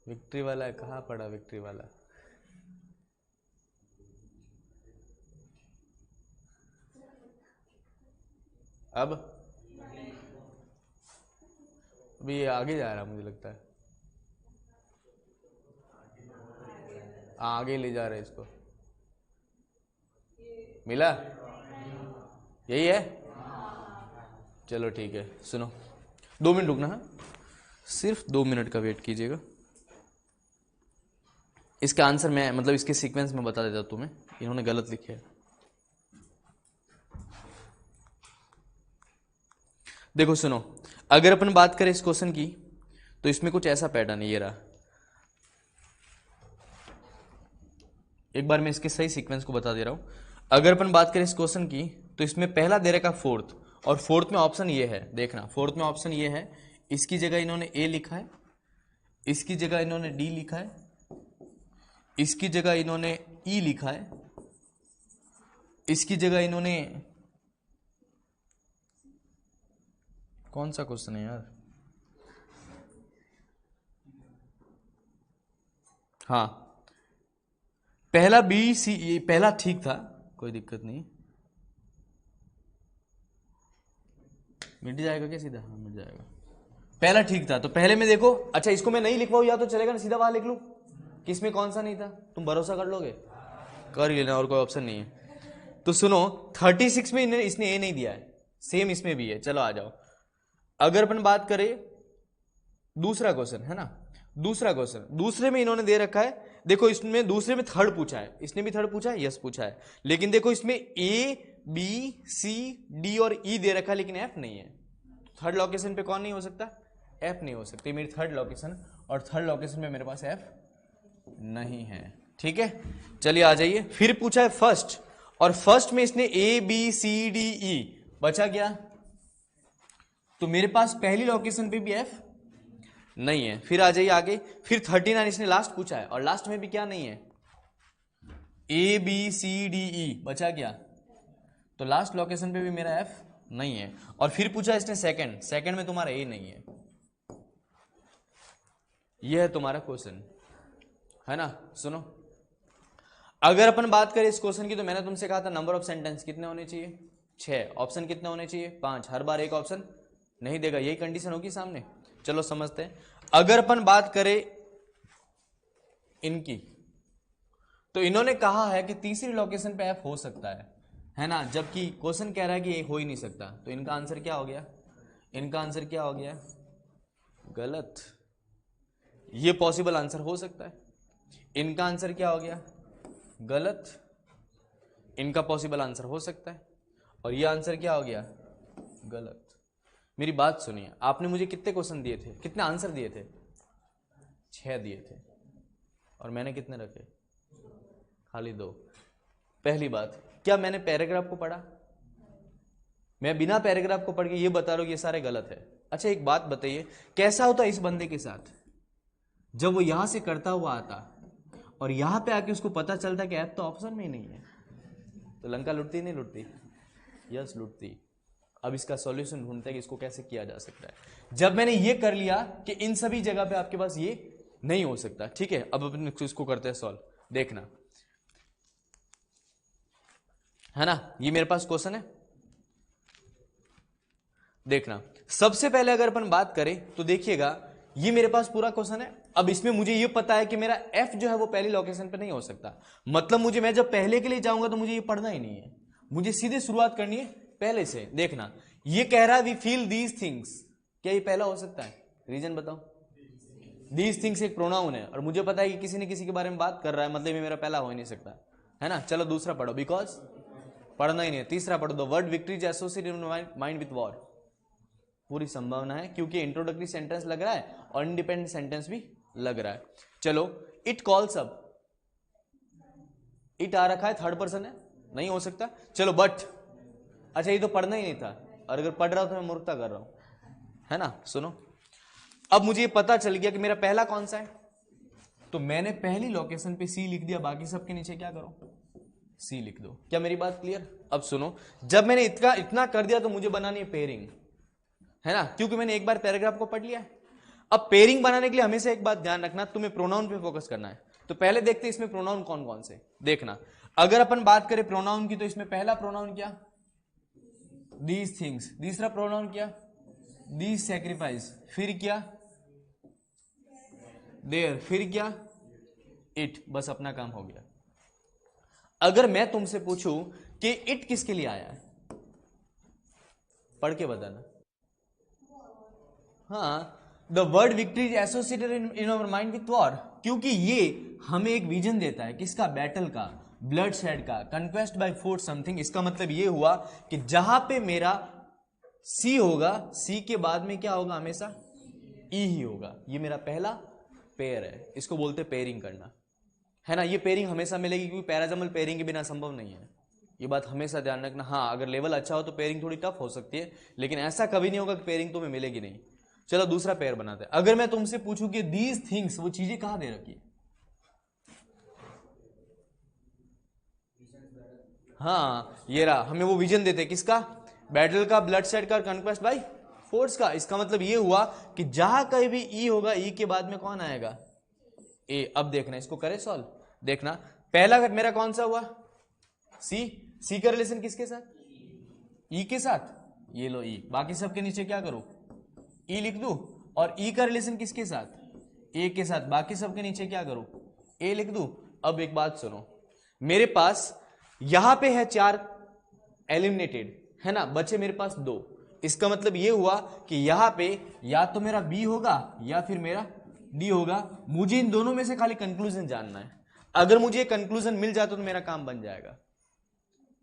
विक्ट्री वाला है, कहाँ पड़ा विक्ट्री वाला, अब अभी ये आगे जा रहा है मुझे लगता है, आगे ले जा रहे हैं इसको, मिला, यही है, चलो ठीक है, सुनो 2 मिनट रुकना है, सिर्फ 2 मिनट का वेट कीजिएगा, इसका आंसर मैं मतलब इसके सीक्वेंस में बता देता हूं तुम्हें, इन्होंने गलत लिखे है। देखो सुनो, अगर अपन बात करें इस क्वेश्चन की, तो इसमें कुछ ऐसा पैटर्न है, ये रहा, एक बार मैं इसके सही सीक्वेंस को बता दे रहा हूं। अगर अपन बात करें इस क्वेश्चन की, तो इसमें पहला दे रखा फोर्थ, और फोर्थ में ऑप्शन ये है, देखना फोर्थ में ऑप्शन ये है, इसकी जगह इन्होंने ए लिखा है, इसकी जगह इन्होंने डी लिखा है, इसकी जगह इन्होंने ई लिखा है, इसकी जगह इन्होंने, कौन सा क्वेश्चन है यार, हाँ पहला बी सी, पहला ठीक था, कोई दिक्कत नहीं, मिट जाएगा क्या सीधा, हाँ मिट जाएगा, पहला ठीक था, तो पहले में देखो, अच्छा इसको मैं नहीं लिखवाऊं या तो चलेगा ना, सीधा वहां लिख लूं, किसमें कौन सा नहीं था, तुम भरोसा कर लोगे, कर लेना, और कोई ऑप्शन नहीं है। तो सुनो 36 में इसने ए नहीं दिया है, सेम इसमें भी है, चलो आ जाओ। अगर अपन बात करें दूसरा क्वेश्चन है ना, दूसरा क्वेश्चन, दूसरे में इन्होंने दे रखा है, देखो इसमें दूसरे में थर्ड पूछा है, इसने भी थर्ड पूछा है, यस पूछा है, लेकिन देखो इसमें ए बी सी डी और ई दे रखा है, लेकिन एफ नहीं है, थर्ड लोकेशन पे कौन नहीं हो सकता, एफ नहीं हो सकती, मेरी थर्ड लोकेशन, और थर्ड लोकेशन में मेरे पास एफ नहीं है, ठीक है। चलिए आ जाइए, फिर पूछा है फर्स्ट, और फर्स्ट में इसने A B C D E, बचा क्या, तो मेरे पास पहली लोकेशन पे भी एफ नहीं है। फिर आ जाइए आगे, फिर 39 इसने लास्ट पूछा है, और लास्ट में भी क्या नहीं है, A B C D E, बचा क्या, तो लास्ट लोकेशन पे भी मेरा एफ नहीं है। और फिर पूछा इसने सेकंड, सेकंड में तुम्हारा ए नहीं है, यह है तुम्हारा क्वेश्चन, है ना। सुनो, अगर अपन बात करें इस क्वेश्चन की, तो मैंने तुमसे कहा था नंबर ऑफ सेंटेंस कितने होने चाहिए, 6, ऑप्शन कितने होने चाहिए, 5, हर बार एक ऑप्शन नहीं देगा, यही कंडीशन होगी सामने। चलो समझते हैं, अगर अपन बात करें इनकी, तो इन्होंने कहा है कि तीसरी लोकेशन पे एफ हो सकता है ना, जबकि क्वेश्चन कह रहा है कि ये हो ही नहीं सकता, तो इनका आंसर क्या हो गया, इनका आंसर क्या हो गया, गलत, ये पॉसिबल आंसर हो सकता है, इनका आंसर क्या हो गया, गलत, इनका पॉसिबल आंसर हो सकता है, और ये आंसर क्या हो गया, गलत। मेरी बात सुनिए, आपने मुझे कितने क्वेश्चन दिए थे, कितने आंसर दिए थे, 6 दिए थे, और मैंने कितने रखे, खाली 2। पहली बात, क्या मैंने पैराग्राफ को पढ़ा, मैं बिना पैराग्राफ को पढ़ के ये बता रहा हूं ये सारे गलत है। अच्छा एक बात बताइए, कैसा होता इस बंदे के साथ, जब वो यहां से करता हुआ आता और यहां पे आके उसको पता चलता कि ऐप तो ऑप्शन में ही नहीं है, तो लंका लुटती नहीं लुटती, यस लुटती। अब इसका सॉल्यूशन ढूंढते हैं कि इसको कैसे किया जा सकता है। जब मैंने ये कर लिया कि इन सभी जगह पे आपके पास ये नहीं हो सकता, ठीक है, अब अपन इसको करते हैं सॉल्व, देखना है ना, ये मेरे पास क्वेश्चन है, देखना, सबसे पहले अगर अपन बात करें तो देखिएगा ये मेरे पास पूरा क्वेश्चन है। अब इसमें मुझे ये पता है कि मेरा एफ जो है वो पहली लोकेशन पे नहीं हो सकता, मतलब मुझे, मैं जब पहले के लिए जाऊंगा तो मुझे ये पढ़ना ही नहीं है, मुझे सीधे शुरुआत करनी है पहले से। देखना, ये कह रहा है वी फील दीज थिंग्स, क्या ये पहला हो सकता है? रीजन बताओ। दीज थिंग्स एक प्रोनाउन है और मुझे पता है कि किसी न किसी के बारे में बात कर रहा है, मतलब ये मेरा पहला हो ही नहीं सकता, है ना। चलो दूसरा पढ़ो, बिकॉज पढ़ना ही नहीं है। तीसरा पढ़ो, the word victory is associated in mind with war, पूरी संभावना है क्योंकि इंट्रोडक्टरी सेंटेंस लग रहा है और इंडिपेंडेंट सेंटेंस भी लग रहा है। चलो, इट कॉल्स अप, इट आ रखा है, थर्ड पर्सन है, नहीं हो सकता। चलो, बट, अच्छा ये तो पढ़ना ही नहीं था, और अगर पढ़ रहा हूं तो मैं मूर्खता कर रहा हूं, है ना। सुनो, अब मुझे पता चल गया कि मेरा पहला कौन सा है, तो मैंने पहली लोकेशन पे सी लिख दिया, बाकी सबके नीचे क्या करो, सी लिख दो। क्या मेरी बात क्लियर? अब सुनो, जब मैंने इतना कर दिया तो मुझे बनानी है पेयरिंग, है ना, क्योंकि मैंने एक बार पैराग्राफ को पढ़ लिया है। अब पेयरिंग बनाने के लिए हमेशा एक बात ध्यान रखना, तुम्हें प्रोनाउन पे फोकस करना है। तो पहले देखते हैं इसमें प्रोनाउन कौन कौन से। देखना, अगर अपन बात करें प्रोनाउन की तो इसमें पहला प्रोनाउन क्या, दीज थिंग्स। दूसरा प्रोनाउन क्या, दीज सैक्रिफाइस। फिर क्या, देयर। फिर क्या, इट। बस अपना काम हो गया। अगर मैं तुमसे पूछूं कि इट किसके लिए आया है, पढ़ के बताना। हाँ, the word victory is associated in our mind with war, क्योंकि ये हमें एक विजन देता है किसका, बैटल का, ब्लड शेड का, कंक्वेस्ट बाय फोर्स समथिंग। इसका मतलब ये हुआ कि जहां पे मेरा सी होगा, सी के बाद में क्या होगा, हमेशा ई ही होगा। ये मेरा पहला पेयर है, इसको बोलते पेयरिंग करना, है ना। ये पेयरिंग हमेशा मिलेगी क्योंकि पैराजमल पेयरिंग के बिना संभव नहीं है, ये बात हमेशा ध्यान रखना। हाँ, अगर लेवल अच्छा हो तो पेयरिंग थोड़ी टफ हो सकती है, लेकिन ऐसा कभी नहीं होगा कि पेयरिंग तुम्हें मिलेगी नहीं। चलो दूसरा पेयर बनाते हैं। अगर मैं तुमसे पूछूं कि दीज थिंग्स, वो चीजें कहां दे रखी है, हाँ ये रहा, हमें वो विजन देते हैं किसका, बैटल का, ब्लड शेड का, कंक्वेस्ट बाय फोर्स का। इसका मतलब ये हुआ कि जहां कहीं भी ई होगा, ई के बाद में कौन आएगा, ए। अब देखना, इसको करे सॉल्व। देखना, पहला मेरा कौन सा हुआ, सी। सी का रिलेशन किसके साथ, ई के साथ, ये लो ई। बाकी सबके नीचे क्या करो, ई लिख दू। और ई का रिलेशन किसके साथ, ए के साथ। बाकी सबके नीचे क्या करो, ए लिख दू। अब एक बात सुनो, मेरे पास यहां पे है 4 एलिमिनेटेड, है ना, बचे मेरे पास 2। इसका मतलब ये हुआ कि यहां पे या तो मेरा बी होगा या फिर मेरा डी होगा। मुझे इन दोनों में से खाली कंक्लूजन जानना है। अगर मुझे कंक्लूजन मिल जाता तो मेरा काम बन जाएगा।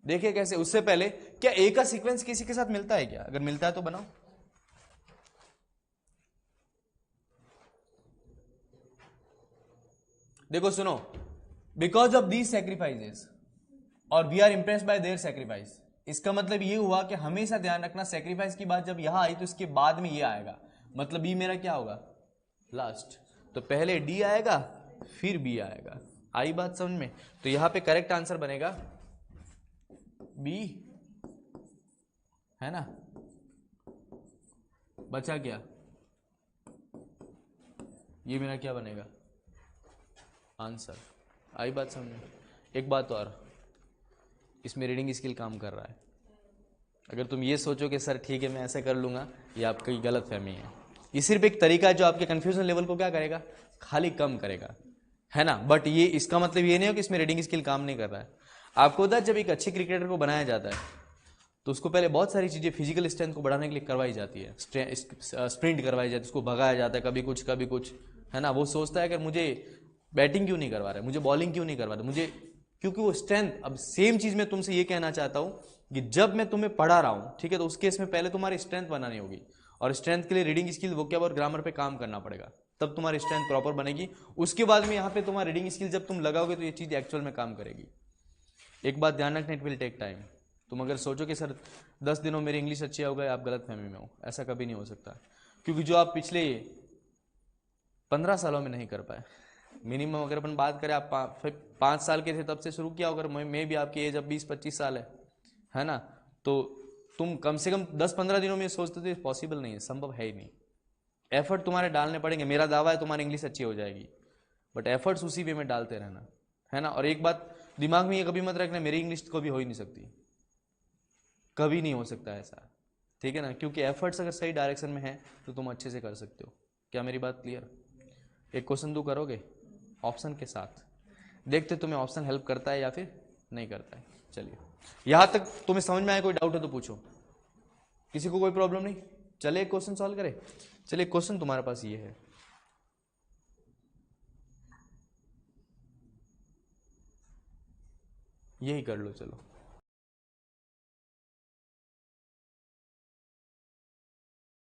देखिए कैसे। उससे पहले, क्या ए का सीक्वेंस किसी के साथ मिलता है क्या? अगर मिलता है तो बनाओ। देखो सुनो, बिकॉज ऑफ दीज सैक्रिफाइसेस और we are impress by their sacrifice. इसका मतलब ये हुआ कि हमेशा ध्यान रखना, सैक्रिफाइस की बात जब यहां आई तो इसके बाद में ये आएगा, मतलब बी मेरा क्या होगा, लास्ट। तो पहले डी आएगा फिर बी आएगा। आई बात समझ में? तो यहां पे करेक्ट आंसर बनेगा बी, है ना। बचा क्या, ये मेरा क्या बनेगा, आंसर। आई बात समझ में? एक बात और, इसमें रीडिंग स्किल काम कर रहा है। अगर तुम ये सोचो कि सर ठीक है मैं ऐसे कर लूंगा, ये आपकी गलत फहमी है। ये सिर्फ एक तरीका है जो आपके कंफ्यूजन लेवल को क्या करेगा, खाली कम करेगा, है ना। बट ये, इसका मतलब ये नहीं हो कि इसमें रीडिंग स्किल काम नहीं कर रहा है। आपको पता है जब एक अच्छे क्रिकेटर को बनाया जाता है तो उसको पहले बहुत सारी चीजें फिजिकल स्ट्रेंथ को बढ़ाने के लिए करवाई जाती है। स्प्रिंट करवाई जाती है, उसको भगाया जाता है, कभी कुछ, है ना। वो सोचता है कि मुझे बैटिंग क्यों नहीं करवा रहे, मुझे बॉलिंग क्यों नहीं करवा रहे, मुझे, क्योंकि वो स्ट्रेंथ। अब सेम चीज मैं तुमसे ये कहना चाहता हूं कि जब मैं तुम्हें पढ़ा रहा हूं, ठीक है, तो उस केस में पहले तुम्हारी स्ट्रेंथ बनानी होगी, और स्ट्रेंथ के लिए रीडिंग स्किल, वोकैब और ग्रामर पे काम करना पड़ेगा, तब तुम्हारी स्ट्रेंथ प्रॉपर बनेगी। उसके बाद में यहाँ पे तुम्हारी रीडिंग स्किल जब तुम लगाओगे तो ये चीज एक्चुअल में काम करेगी। एक बात ध्यान रखना, इट विल टेक टाइम। तुम अगर सोचो कि सर 10 दिनों मेरी इंग्लिश अच्छी हो गई, आप गलत फहमी में हो, ऐसा कभी नहीं हो सकता। क्योंकि जो आप पिछले 15 सालों में नहीं कर पाए, मिनिमम अगर अपन बात करें, आप 5 साल के थे तब से शुरू किया, अगर मैं भी आपकी एज अब 20-25 साल है ना, तो तुम कम से कम 10-15 दिनों में सोचते थे, पॉसिबल नहीं है, संभव है ही नहीं। एफर्ट तुम्हारे डालने पड़ेंगे। मेरा दावा है तुम्हारी इंग्लिश अच्छी हो जाएगी, बट एफर्ट्स उसी वे में डालते रहना, है ना। और एक बात दिमाग में ये कभी मत रखना, मेरी इंग्लिश कभी हो ही नहीं सकती, कभी नहीं हो सकता ऐसा, ठीक है ना, क्योंकि एफर्ट्स अगर सही डायरेक्शन में है तो तुम अच्छे से कर सकते हो। क्या मेरी बात क्लियर? एक क्वेश्चन तू करोगे ऑप्शन के साथ, देखते तुम्हें ऑप्शन हेल्प करता है या फिर नहीं करता है। चलिए, यहां तक तुम्हें समझ में आया? कोई डाउट है तो पूछो, किसी को कोई प्रॉब्लम नहीं? चलिए एक क्वेश्चन सॉल्व करें। चलिए क्वेश्चन तुम्हारे पास ये है, यही कर लो चलो।